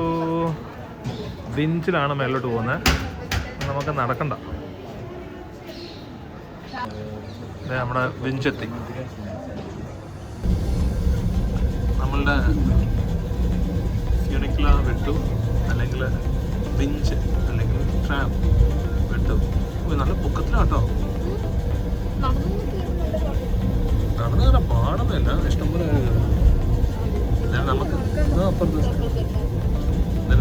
ബെഞ്ചിലാണ് മേലോട്ട് പോകുന്നത്. നമുക്ക് നടക്കണ്ട. നമ്മുടെ ബെഞ്ചെത്തി. നമ്മളുടെ ഫ്യൂണിക്കുല വിട്ടു, അല്ലെങ്കിൽ ബെഞ്ച്, അല്ലെങ്കിൽ ട്രാം വിട്ടു. നല്ല പൊക്കത്തിലാട്ടോ. നടന്നു കയറാൻ പാടൊന്നുമില്ല, ഇഷ്ടംപോലെ നമുക്ക്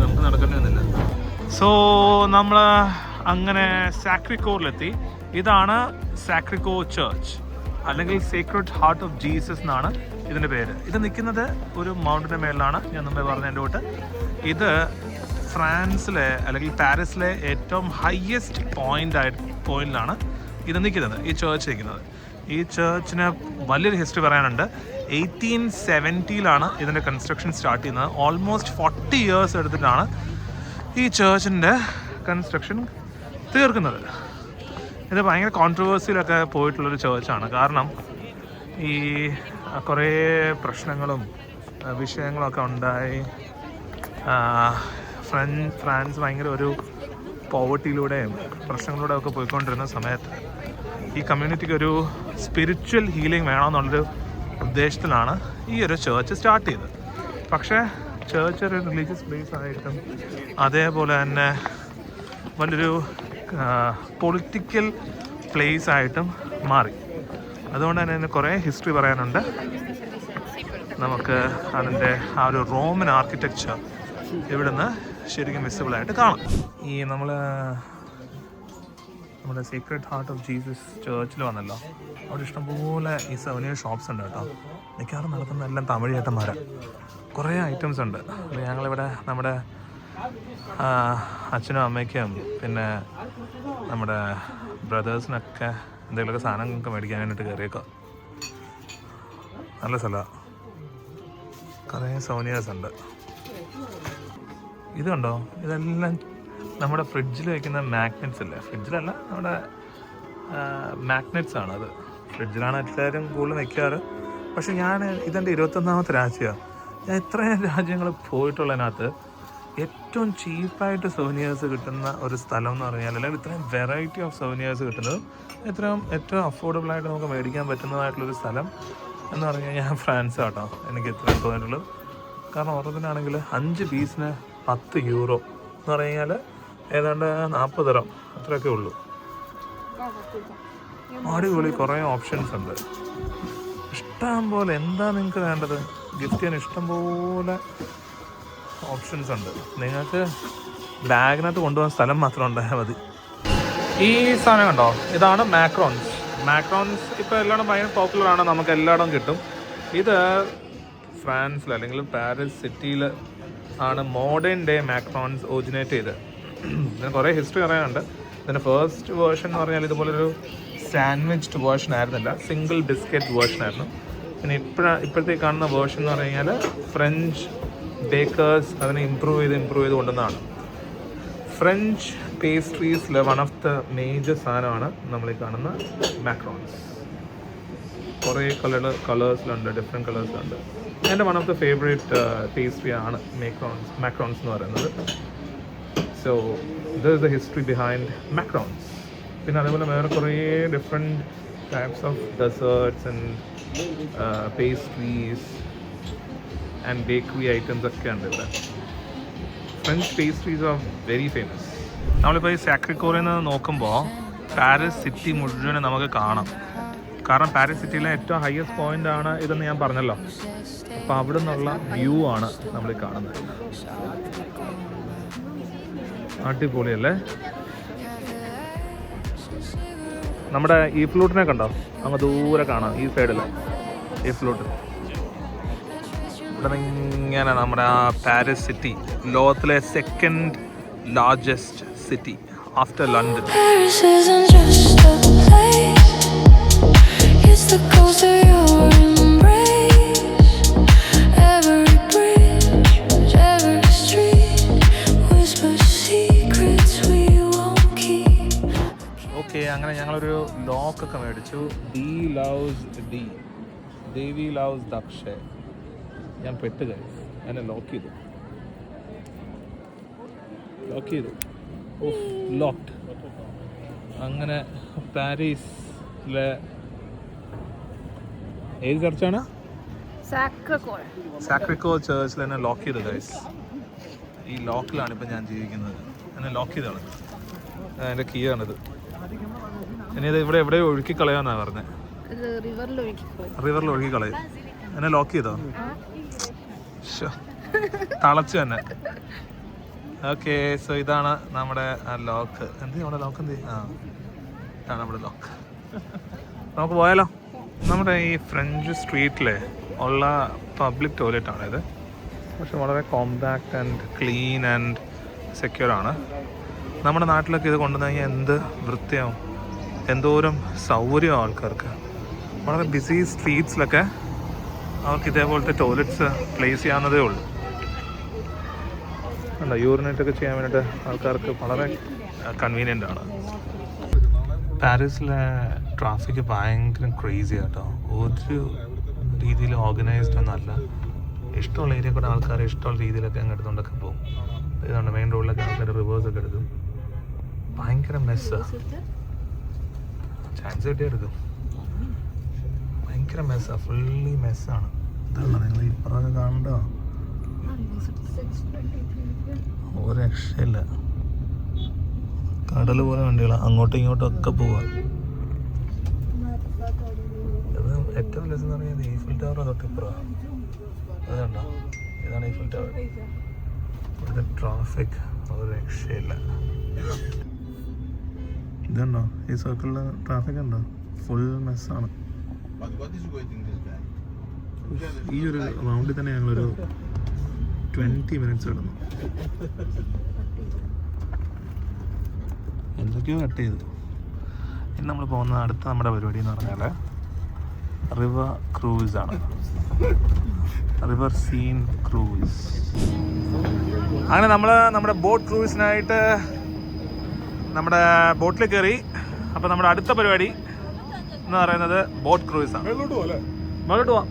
നമുക്ക് നടക്കേണ്ടി വന്നില്ല. സോ നമ്മൾ അങ്ങനെ സാക്രിക്കോറിലെത്തി. ഇതാണ് സാക്രിക്കോ ചർച്ച്, അല്ലെങ്കിൽ സീക്രട്ട് ഹാർട്ട് ഓഫ് ജീസസ് എന്നാണ് ഇതിൻ്റെ പേര്. ഇത് നിൽക്കുന്നത് ഒരു മൗണ്ടിൻ്റെ മേളിലാണ്, ഞാൻ മുമ്പേ പറഞ്ഞതിൻ്റെ തൊട്ട്. ഇത് ഫ്രാൻസിലെ അല്ലെങ്കിൽ പാരീസിലെ ഏറ്റവും ഹയസ്റ്റ് പോയിന്റിലാണ് ഇത് നിൽക്കുന്നത്, ഈ ചേർച്ച് നിൽക്കുന്നത്. ഈ ചേർച്ചിന് വലിയൊരു ഹിസ്റ്ററി പറയാനുണ്ട്. 1870 ഇതിൻ്റെ കൺസ്ട്രക്ഷൻ സ്റ്റാർട്ട് ചെയ്യുന്നത്. ഓൾമോസ്റ്റ് 40 years എടുത്തിട്ടാണ് ഈ ചേർച്ചിൻ്റെ കൺസ്ട്രക്ഷൻ തീർക്കുന്നത്. ഇത് ഭയങ്കര കോൺട്രവേഴ്സിയിലൊക്കെ പോയിട്ടുള്ളൊരു ചേർച്ചാണ്. കാരണം ഈ കുറേ പ്രശ്നങ്ങളും വിഷയങ്ങളൊക്കെ ഉണ്ടായി. ഫ്രാൻസ് ഭയങ്കര ഒരു പോവർട്ടിയിലൂടെയും പ്രശ്നങ്ങളിലൂടെ ഒക്കെ പോയിക്കൊണ്ടിരുന്ന സമയത്ത് ഈ കമ്മ്യൂണിറ്റിക്ക് ഒരു സ്പിരിച്വൽ ഹീലിംഗ് വേണമെന്നുള്ളൊരു ഉദ്ദേശത്തിലാണ് ഈ ഒരു ചേർച്ച് സ്റ്റാർട്ട് ചെയ്തത്. പക്ഷേ ചേർച്ച് ഒരു റിലീജിയസ് പ്ലേസ് ആയിട്ടും അതേപോലെ തന്നെ വലിയൊരു പൊളിറ്റിക്കൽ പ്ലേസ് ആയിട്ടും മാറി. അതുകൊണ്ട് തന്നെ ഇതിന് കുറേ ഹിസ്റ്ററി പറയാനുണ്ട്. നമുക്ക് അതിൻ്റെ ആ ഒരു റോമൻ ആർക്കിടെക്ചർ ഇവിടുന്ന് ശരിക്കും വിസിബിളായിട്ട് കാണാം. ഈ നമ്മുടെ സീക്രട്ട് ഹാർട്ട് ഓഫ് ജീസസ് ചേർച്ചിൽ വന്നല്ലോ, അവിടെ ഇഷ്ടംപോലെ ഈ സൗനിയർ ഷോപ്സ് ഉണ്ട് കേട്ടോ. മിക്കവാറും നടത്തുന്ന എല്ലാം തമിഴ് ചേട്ടന്മാരാണ്. കുറേ ഐറ്റംസ് ഉണ്ട്. അപ്പോൾ ഞങ്ങളിവിടെ നമ്മുടെ അച്ഛനും അമ്മയ്ക്കും പിന്നെ നമ്മുടെ ബ്രദേഴ്സിനൊക്കെ എന്തെങ്കിലുമൊക്കെ സാധനങ്ങളൊക്കെ മേടിക്കാൻ വേണ്ടിയിട്ട് കയറിയേക്കാം. നല്ല സ്ഥലമാണ്. കുറേ സോനിയാസ് ഉണ്ട്. ഇത് കണ്ടോ, ഇതെല്ലാം നമ്മുടെ ഫ്രിഡ്ജിൽ വയ്ക്കുന്ന മാഗ്നറ്റ്സ് അല്ലേ, ഫ്രിഡ്ജിലല്ല നമ്മുടെ മാഗ്നറ്റ്സ് ആണ്. അത് ഫ്രിഡ്ജിലാണ് എല്ലാവരും കൂടുതൽ വയ്ക്കാറ്. പക്ഷെ ഞാൻ ഇതെൻ്റെ 21ാമത്തെ രാജ്യമാണ്. ഞാൻ ഇത്രയും രാജ്യങ്ങൾ പോയിട്ടുള്ളതിനകത്ത് ഏറ്റവും ചീപ്പായിട്ട് സോനിയേഴ്സ് കിട്ടുന്ന ഒരു സ്ഥലം എന്ന് പറഞ്ഞാൽ, അല്ലെങ്കിൽ ഇത്രയും വെറൈറ്റി ഓഫ് സോനിയേഴ്സ് കിട്ടുന്നത് ഏറ്റവും അഫോർഡബിളായിട്ട് നമുക്ക് മേടിക്കാൻ പറ്റുന്നതായിട്ടുള്ളൊരു സ്ഥലം എന്ന് പറഞ്ഞാൽ ഞാൻ ഫ്രാൻസ് ആട്ടോ. എനിക്ക് ഇത്രയും തോന്നിയിട്ടുള്ളൂ. കാരണം ഓരോന്നിനാണെങ്കിൽ 5 പീസിന് 10 യൂറോ എന്ന് പറഞ്ഞു കഴിഞ്ഞാൽ ഏതാണ്ട് 40 ദിർഹം അത്രയൊക്കെ ഉള്ളൂ. അടിപൊളി കുറേ ഓപ്ഷൻസ് ഉണ്ട്. ഇഷ്ടം പോലെ എന്താ നിങ്ങൾക്ക് വേണ്ടത് ഗിഫ്റ്റ് ചെയ്യാൻ ഇഷ്ടം പോലെ ഓപ്ഷൻസ് ഉണ്ട്. നിങ്ങൾക്ക് ബാഗിനകത്ത് കൊണ്ടുപോകാൻ സ്ഥലം മാത്രം ഉണ്ടായാൽ മതി. ഈ സാധനം കണ്ടോ, ഇതാണ് മാക്രോൺസ്. ഇപ്പോൾ എല്ലായിടും ഭയങ്കര പോപ്പുലറാണ്, നമുക്ക് എല്ലായിടവും കിട്ടും. ഇത് ഫ്രാൻസിൽ അല്ലെങ്കിൽ പാരീസ് സിറ്റിയിൽ ആണ് മോഡേൺ ഡേ മാക്രോൺസ് ഒറിജിനേറ്റ് ചെയ്ത്. ഇതിന് കുറേ ഹിസ്റ്ററി അറിയാനുണ്ട്. ഇതിൻ്റെ ഫസ്റ്റ് വേർഷൻ എന്ന് പറഞ്ഞാൽ ഇതുപോലൊരു സാൻഡ്വിച്ച്ഡ് വേർഷൻ ആയിരുന്നില്ല, സിംഗിൾ ബിസ്ക്കറ്റ് വേർഷൻ ആയിരുന്നു. പിന്നെ ഇപ്പോഴത്തെ കാണുന്ന വേർഷൻ എന്ന് പറഞ്ഞു കഴിഞ്ഞാൽ ഫ്രഞ്ച് ബേക്കേഴ്സ് അതിനെ ഇമ്പ്രൂവ് ചെയ്ത് കൊണ്ടുവന്നതാണ്. ഫ്രഞ്ച് പേസ്ട്രീസിൽ വൺ ഓഫ് ദ മേജർ സാധനമാണ് നമ്മൾ ഈ കാണുന്ന മാക്രോൺസ്. കുറേ കളേഴ്സിലുണ്ട്, ഡിഫറെൻറ്റ് കളേഴ്സിലുണ്ട്. എൻ്റെ one of the favourite pastry ആണ് മാക്രോൺസ് എന്ന് പറയുന്നത്. So this is the history behind macarons. പിന്നെ അതേപോലെ വേറെ കുറേ different types of desserts and pastries and bakery items ഒക്കെ ഉണ്ട് ഇവിടെ. French pastries are very famous. നമ്മളിപ്പോൾ ഈ സാക്രിക്കോറിൽ നിന്ന് നോക്കുമ്പോൾ പാരീസ് സിറ്റി മുഴുവനും നമുക്ക് കാണാം. കാരണം പാരീസ് സിറ്റിയിലെ ഏറ്റവും ഹയസ്റ്റ് പോയിന്റ് ആണ് ഇതെന്ന് ഞാൻ പറഞ്ഞല്ലോ. അപ്പോൾ അവിടെ നിന്നുള്ള വ്യൂ ആണ് നമ്മൾ കാണുന്നത്. അടിപൊളിയല്ലേ? നമ്മുടെ ഈ ഫ്ലൂട്ടിനെ കണ്ടോ, അങ്ങ് ദൂരെ കാണാം ഈ സൈഡിൽ ഈ ഫ്ലൂട്ട്. ഇവിടെ നിന്ന് ഇങ്ങനെ നമ്മുടെ ആ പാരീസ് സിറ്റി, ലോകത്തിലെ 2nd largest city after London. Okay, അങ്ങനെ ഞങ്ങളൊരു ലോക്കൊക്കെ മേടിച്ചു. ദേവി ലവ്സ് ദക്ഷ. ഞാൻ പെട്ട് കഴിച്ചു, എന്നെ ലോക്ക് ചെയ്തു. ലോക്ക്ഡ്. അങ്ങനെ പാരീസിലെ ഏത് ചർച്ചാണ്? സാക്രിക്കോർ ചേർച്ചിൽ എന്നെ ലോക്ക് ചെയ്തു ഗൈസ്. ഈ ലോക്കിലാണ് ഇപ്പം ഞാൻ ജീവിക്കുന്നത്. എന്നെ ലോക്ക് ചെയ്താണ്. എൻ്റെ കീ ആണിത്. ഇനി ഇത് എവിടെ ഒഴുക്കി കളയാന്നാണ് പറഞ്ഞത്. റിവറിൽ ഒഴുക്കി കളയും. എന്നെ ലോക്ക് ചെയ്തോ? തളച്ചു തന്നെ. ഓക്കെ, സോ ഇതാണ് നമ്മുടെ ലോക്ക്. നമ്മുടെ ലോക്ക് ഇതാണ് നമ്മുടെ ലോക്ക്. നമുക്ക് പോയാലോ? നമ്മുടെ ഈ ഫ്രഞ്ച് സ്ട്രീറ്റിലെ ഉള്ള പബ്ലിക് ടോയ്ലറ്റാണ് ഇത്. പക്ഷെ വളരെ compact and clean and secure ആണ്. നമ്മുടെ നാട്ടിലൊക്കെ ഇത് കൊണ്ടുവന്ന് കഴിഞ്ഞാൽ എന്ത് വൃത്തിയാവും, എന്തോരം സൗകര്യം ആൾക്കാർക്ക്. വളരെ ബിസി സ്ട്രീറ്റ്സിലൊക്കെ അവർക്ക് ഇതേപോലത്തെ ടോയ്ലറ്റ്സ് പ്ലേസ് ചെയ്യാവുന്നതേ ഉള്ളൂ. അല്ല, യൂറിനേറ്റൊക്കെ ചെയ്യാൻ വേണ്ടിയിട്ട് ആൾക്കാർക്ക് വളരെ കൺവീനിയൻ്റ് ആണ്. പാരീസിലെ ട്രാഫിക് ഭയങ്കര ക്രേസി ആട്ടോ. ഒരു രീതിയിൽ ഓർഗനൈസ്ഡ് ഒന്നല്ല. ഇഷ്ടമുള്ള ഏരിയ കൂടെ ആൾക്കാർ ഇഷ്ടമുള്ള രീതിയിലൊക്കെ അങ്ങ് എടുത്തുകൊണ്ടൊക്കെ പോകും. ഇതുകൊണ്ട് മെയിൻ റോഡിലൊക്കെ ആൾക്കാർ റിവേഴ്സൊക്കെ എടുക്കും. ഭയങ്കര മെസ്സാണ്. ചാൻസ് കിട്ടിയാൽ എടുക്കും. ഭയങ്കര മെസ്സാണ്, ഫുള്ളി മെസ്സാണ്. ഇതാണ് നിങ്ങൾ ഇപ്പറൊക്കെ കാണണ്ടോ? ഒരു രക്ഷയില്ല. കടൽ പോലെ വണ്ടികളാണ്, അങ്ങോട്ടും ഇങ്ങോട്ടും ഒക്കെ പോവാം. ഇത് ഏറ്റവും രസം എന്ന് പറയുന്നത് ഈഫിൽ ടവർ തൊട്ടിപ്പുറമാണ്. അതുകൊണ്ടോ, ഇതാണ് ഈഫിൽ ടവർ. ഇവിടുത്തെ ട്രാഫിക് ഒരു രക്ഷയില്ല. ഇതുണ്ടോ, ഈ സർക്കിളിൽ ട്രാഫിക് ഉണ്ടോ? ഫുൾ മെസ്സാണ്. ഈ ഒരു റൗണ്ടിൽ തന്നെ ഞങ്ങളൊരു 20 minutes കിടന്നു. എന്തൊക്കെയോ കട്ട് ചെയ്തു. ഇനി നമ്മൾ പോകുന്ന അടുത്ത നമ്മുടെ പരിപാടി എന്ന് പറഞ്ഞാൽ റിവർ ക്രൂസ് ആണ്. River Seine cruise. അങ്ങനെ നമ്മൾ നമ്മുടെ ബോട്ട് ക്രൂസിനായിട്ട് നമ്മുടെ ബോട്ടിൽ കയറി. അപ്പോൾ നമ്മുടെ അടുത്ത പരിപാടി എന്ന് പറയുന്നത് ബോട്ട് ക്രൂസ് ആണ്. മുകളിലോട്ട് പോവാം.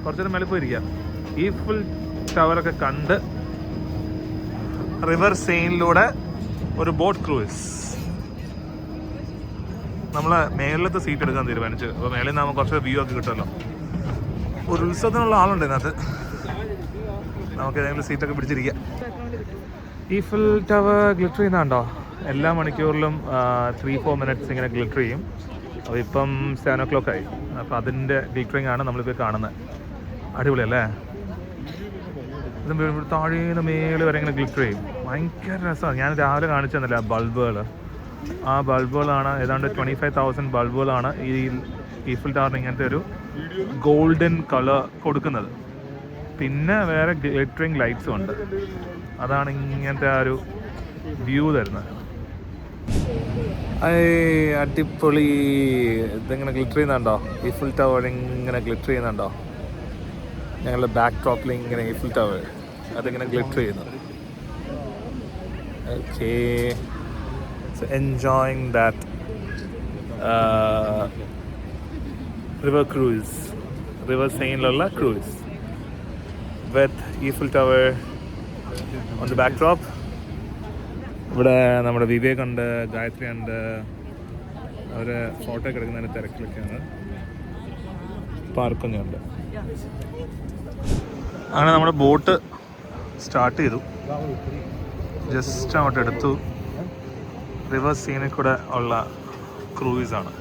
കുറച്ചു നേരം മേലെ പോയിരിക്കാം. ഈഫിൽ ടവറൊക്കെ കണ്ട് റിവർ സെയിനിലൂടെ ഒരു ബോട്ട് ക്രൂസ്. നമ്മൾ മേളിലത്തെ സീറ്റ് എടുക്കാൻ തീരുമാനിച്ചു. അപ്പോൾ മേളിൽ നിന്ന് നമുക്ക് കുറച്ച് വ്യൂ ഒക്കെ കിട്ടുമല്ലോ. ഒരു ഉത്സവത്തിനുള്ള ആളുണ്ട് ഇതിനകത്ത്. നമുക്ക് ഏതെങ്കിലും സീറ്റൊക്കെ പിടിച്ചിരിക്കാം. ഈഫിൽ ടവർ ഗ്ലിറ്റർ ചെയ്യുന്നുണ്ടോ? എല്ലാ മണിക്കൂറിലും 3-4 minutes ഇങ്ങനെ ഗ്ലിറ്റർ ചെയ്യും. അപ്പോൾ ഇപ്പം 7 o'clock ആയി. അപ്പോൾ അതിൻ്റെ ഗ്ലിറ്ററിങ് ആണ് നമ്മളിപ്പോൾ കാണുന്നത്. അടിപൊളിയല്ലേ? ഇത് താഴേന്ന് മേളിൽ വരെ ഇങ്ങനെ ഗ്ലിറ്റർ ചെയ്യും. ഭയങ്കര രസമാണ്. ഞാൻ രാവിലെ കാണിച്ചു തന്നില്ല ബൾബുകൾ. ആ ബൾബുകളാണ് ഏതാണ്ട് 25,000 ബൾബുകളാണ് ഈ ഈഫിൽ ടവറിന് ഇങ്ങനത്തെ ഒരു ഗോൾഡൻ കളർ കൊടുക്കുന്നത്. പിന്നെ വേറെ ഗ്ലിറ്ററിങ് ലൈറ്റ്സും ഉണ്ട്. അതാണ് ഇങ്ങനത്തെ ആ ഒരു വ്യൂ തരുന്നത്. അടിപൊളി. ഇതിങ്ങനെ ഗ്ലിറ്റർ ചെയ്യുന്നുണ്ടോ? ഈഫിൽ ടവർ ഇങ്ങനെ ഗ്ലിറ്റർ ചെയ്യുന്നുണ്ടോ? ഞങ്ങളുടെ ബാക്ക് ഡ്രോപ്പിൽ ഇങ്ങനെ ഈഫിൽ ടവർ അതിങ്ങനെ ഗ്ലിറ്റർ ചെയ്യുന്നു. Okay, so enjoying that river cruise, river സെയിനിലുള്ള cruise with Eiffel tower on the backdrop. ഇവിടെ നമ്മുടെ വിവേക് ഉണ്ട്, ഗായത്രി ഉണ്ട്. അവർ ഫോട്ടോ ഒക്കെ എടുക്കുന്നതിന് തിരക്കിലൊക്കെയാണ്. പാർക്കൊന്നുണ്ട്. അങ്ങനെ നമ്മുടെ ബോട്ട് സ്റ്റാർട്ട് ചെയ്തു. ജസ്റ്റ് അങ്ങോട്ട് എടുത്തു. റിവർ സീനിൽ കൂടെ ഉള്ള ക്രൂയിസാണ്.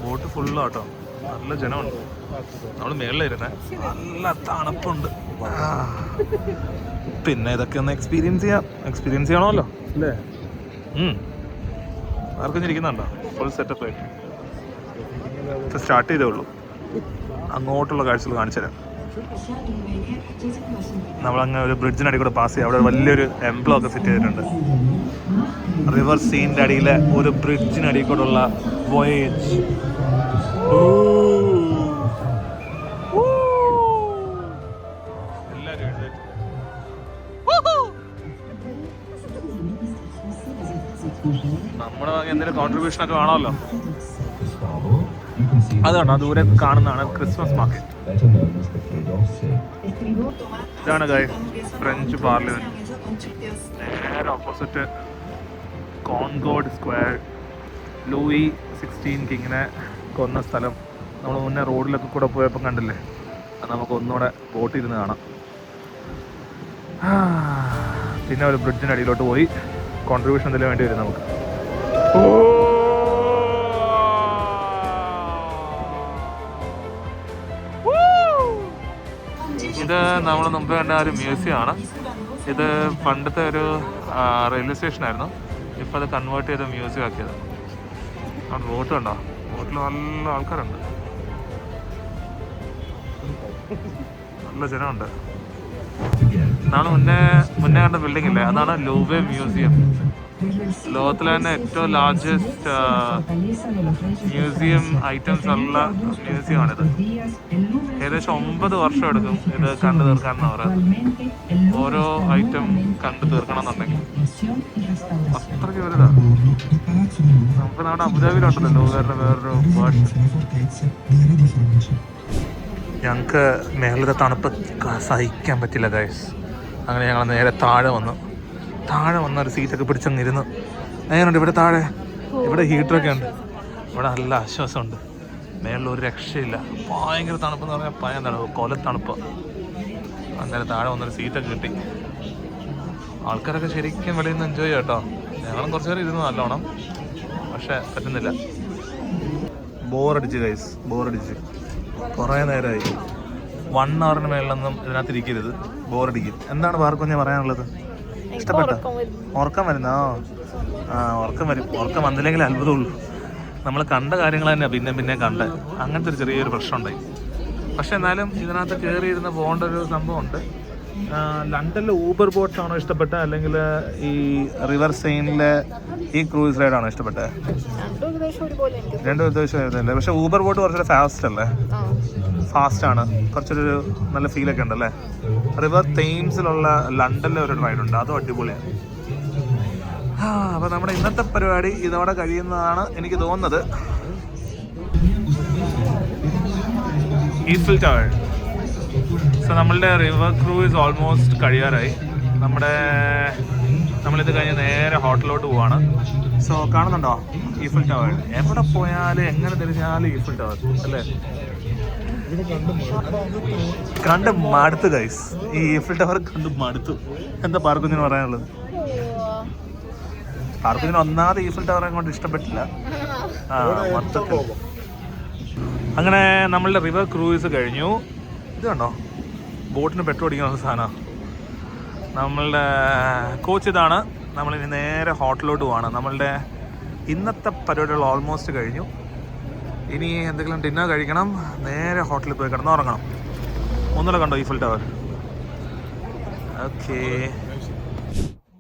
ബോട്ട് ഫുള്ളാട്ടോ. നല്ല ജനമുണ്ട്. നമ്മൾ മേളിലിരുന്നേ. നല്ല തണുപ്പുണ്ട്. പിന്നെ ഇതൊക്കെ ഒന്ന് എക്സ്പീരിയൻസ് ചെയ്യണമല്ലോ അല്ലേ? ആർക്കും ഇരിക്കുന്നുണ്ടോ? ഫുൾ സെറ്റപ്പ് ആയിട്ട് സ്റ്റാർട്ട് ചെയ്തേ ഉള്ളൂ. അങ്ങോട്ടുള്ള കാഴ്ചകൾ കാണിച്ചു തരാം. നമ്മളങ്ങനെ ഒരു ബ്രിഡ്ജിനടി കൂടെ പാസ് ചെയ്യാം. അവിടെ വലിയൊരു എംബ്ലം ഒക്കെ സെറ്റ് ചെയ്തിട്ടുണ്ട്. റിവർ സീനിൻ്റെ അടിയിലെ ഒരു ബ്രിഡ്ജിനടി കൂടെയുള്ള വോയേജ്. നമ്മുടെ എന്തെങ്കിലും കോൺട്രിബ്യൂഷൻ ഒക്കെ വേണമല്ലോ. അതാണ് ദൂരെ കാണുന്നതാണ് ക്രിസ്മസ് മാർക്കറ്റ്. ഇതാണ് ഫ്രഞ്ച് പാർലമെന്റ്. നേരെ ഓപ്പോസിറ്റ് കോൺകോർഡ് സ്ക്വയർ. ലൂയി 16 കിങ്ങിനെ കൊന്ന സ്ഥലം. നമ്മൾ മുന്നേ റോഡിലൊക്കെ കൂടെ പോയപ്പോൾ കണ്ടില്ലേ? അത് നമുക്ക് ഒന്നുകൂടെ ബോട്ടിരുന്ന് കാണാം. പിന്നെ ഒരു ബ്രിഡ്ജിൻ്റെ അടിയിലോട്ട് പോയി കോൺട്രിബ്യൂഷൻ എന്തെങ്കിലും വേണ്ടി വരും നമുക്ക്. ഇത് നമ്മൾ മുമ്പ് കണ്ട ഒരു മ്യൂസിയം ആണ്. ഇത് പണ്ടത്തെ ഒരു റെയിൽവേ സ്റ്റേഷനായിരുന്നു. ഇപ്പം അത് കൺവേർട്ട് ചെയ്ത് മ്യൂസിയം ആക്കിയത്. അവിടെ ബോട്ട് കണ്ടോ? ബോട്ടിൽ നല്ല ആൾക്കാരുണ്ട്. നല്ല ജനമുണ്ട്. നമ്മൾ മുന്നേ കണ്ട ബിൽഡിംഗ് ഇല്ലേ? അതാണ് ലൂവെ മ്യൂസിയം. ലോകത്തിലെ തന്നെ ഏറ്റവും ലാർജസ്റ്റ് മ്യൂസിയം ഐറ്റംസ് ഉള്ള മ്യൂസിയമാണിത്. ഏകദേശം 9 വർഷം എടുക്കും ഇത് കണ്ടു തീർക്കാനെന്ന് പറയുന്നത്. ഓരോ ഐറ്റം കണ്ടു തീർക്കണം എന്നുണ്ടെങ്കിൽ അത്രയ്ക്ക് വലുതാ. നമുക്ക് നമ്മുടെ അബുദാബിയിലുണ്ടല്ലോ ലോകരുടെ വേറൊരു വേർഷൻ. ഞങ്ങൾക്ക് മേളത്തെ തണുപ്പ് സഹിക്കാൻ പറ്റില്ല ഗൈസ്. അങ്ങനെ ഞങ്ങൾ നേരെ താഴെ വന്നൊരു സീറ്റൊക്കെ പിടിച്ചങ്ങിരുന്നു. എങ്ങനെയുണ്ട് ഇവിടെ താഴെ? ഇവിടെ ഹീറ്ററൊക്കെ ഉണ്ട്. ഇവിടെ നല്ല ആശ്വാസമുണ്ട്. മേളിൽ ഒരു രക്ഷയില്ല. ഭയങ്കര തണുപ്പെന്ന് പറഞ്ഞാൽ ഭയം തണുപ്പ്, കൊലത്തണുപ്പ്. അങ്ങനെ താഴെ വന്നൊരു സീറ്റൊക്കെ കിട്ടി. ആൾക്കാരൊക്കെ ശരിക്കും വെളിയിൽ നിന്ന് എൻജോയ് ചെയ്യാം കേട്ടോ. ഞങ്ങളും കുറച്ച് നേരം ഇരുന്നു നല്ലോണം. പക്ഷെ പറ്റുന്നില്ല. ബോറടിച്ച് ഗൈസ്, ബോറടിച്ച്. കുറേ നേരമായി. 1 hour മേളിലൊന്നും ഇതിനകത്ത് ഇരിക്കരുത്, ബോറടിക്കും. എന്താണ് പാർക്കുഞ്ഞ് പറയാനുള്ളത്? ഇഷ്ടപ്പെട്ട? ഉറക്കം വരുന്നോ? ഉറക്കം വരും. ഉറക്കം വന്നില്ലെങ്കിൽ അത്ഭുതമുള്ളൂ. നമ്മൾ കണ്ട കാര്യങ്ങൾ തന്നെ പിന്നെ കണ്ട് അങ്ങനത്തെ ഒരു ചെറിയൊരു പ്രശ്നം ഉണ്ടായി. പക്ഷെ എന്നാലും ഇതിനകത്ത് കയറിയിരുന്ന് പോകേണ്ട ഒരു സംഭവമുണ്ട്. ലണ്ടനിലെ ഊബർ ബോട്ടാണോ ഇഷ്ടപ്പെട്ടത്, അല്ലെങ്കിൽ ഈ റിവർ സെയിനിലെ ഈ ക്രൂയിസ് റൈഡാണോ ഇഷ്ടപ്പെട്ടത്? രണ്ടും ഉദ്ദേശം വരുന്നില്ല. പക്ഷെ ഊബർ ബോട്ട് കുറച്ചുകൂടെ ഫാസ്റ്റ് അല്ലേ? ഫാസ്റ്റാണ്, കുറച്ചൊരു നല്ല ഫീലൊക്കെ ഉണ്ടല്ലേ. റിവർ തെയിംസിലുള്ള ലണ്ടനിലെ ഒരു റൈഡുണ്ട്, അതും അടിപൊളിയാണ്. അപ്പോൾ നമ്മുടെ ഇന്നത്തെ പരിപാടി ഇതോടെ കഴിയുന്നതാണ് എനിക്ക് തോന്നുന്നത്. ഈഫിൽ ടവർ. സോ നമ്മളുടെ റിവർ ക്രൂയിസ് ഓൾമോസ്റ്റ് കഴിയാറായി. നമ്മളിത് കഴിഞ്ഞ് നേരെ ഹോട്ടലിലോട്ട് പോവാണ്. സോ കാണുന്നുണ്ടോ ഈഫിൽ ടവർ? എവിടെ പോയാലും എങ്ങനെ തിരിഞ്ഞാലും ഈഫിൽ ടവർ അല്ലേ? കണ്ട് മടുത്തു ഗൈസ്, ഈ ഈഫിൽ ടവർ കണ്ട് മടുത്തു. എന്താ പാർക്കുഞ്ഞിന് പറയാനുള്ളത്? പാർക്കുഞ്ഞിന് ഒന്നാമത് ഈഫിൽ ടവറെ കൊണ്ട് ഇഷ്ടപ്പെട്ടില്ല. മൊത്തത്തിൽ. അങ്ങനെ നമ്മളുടെ റിവർ ക്രൂയിസ് കഴിഞ്ഞു. ഇത് കണ്ടോ, ബോട്ടിന് പെട്രോൾ അടിക്കുന്ന സാധനം. നമ്മളുടെ കോച്ച് ഇതാണ്. നമ്മളിനി നേരെ ഹോട്ടലിലോട്ട് പോവാണ്. നമ്മളുടെ ഇന്നത്തെ പരിപാടികൾ ഓൾമോസ്റ്റ് കഴിഞ്ഞു. ഇനി എന്തെങ്കിലും ഡിന്നർ കഴിക്കണം, നേരെ ഹോട്ടലിൽ പോയി കിടന്നുറങ്ങണം. ഒന്നുകൂടെ കണ്ടോ ഈഫിൽ ടവർ?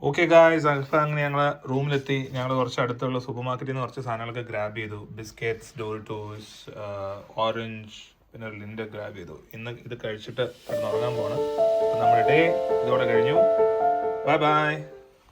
ഓക്കെ ഗായ്സ്, അങ്ങനെ ഞങ്ങൾ റൂമിലെത്തി. ഞങ്ങൾ കുറച്ച് അടുത്തുള്ള സൂപ്പർ മാർക്കറ്റിൽ നിന്ന് കുറച്ച് സാധനങ്ങളൊക്കെ ഗ്രാബ് ചെയ്തു. ബിസ്ക്കറ്റ്സ്, ഡോറിറ്റോസ്, ഓറഞ്ച്, പിന്നെ ലിൻഡർ ഗ്രാബ് ചെയ്തു. ഇന്ന് ഇത് കഴിച്ചിട്ട് കിടന്നുറങ്ങാൻ പോവാണ്. നമ്മുടെ ഡേ ഇതോടെ കഴിഞ്ഞു. Bye bye.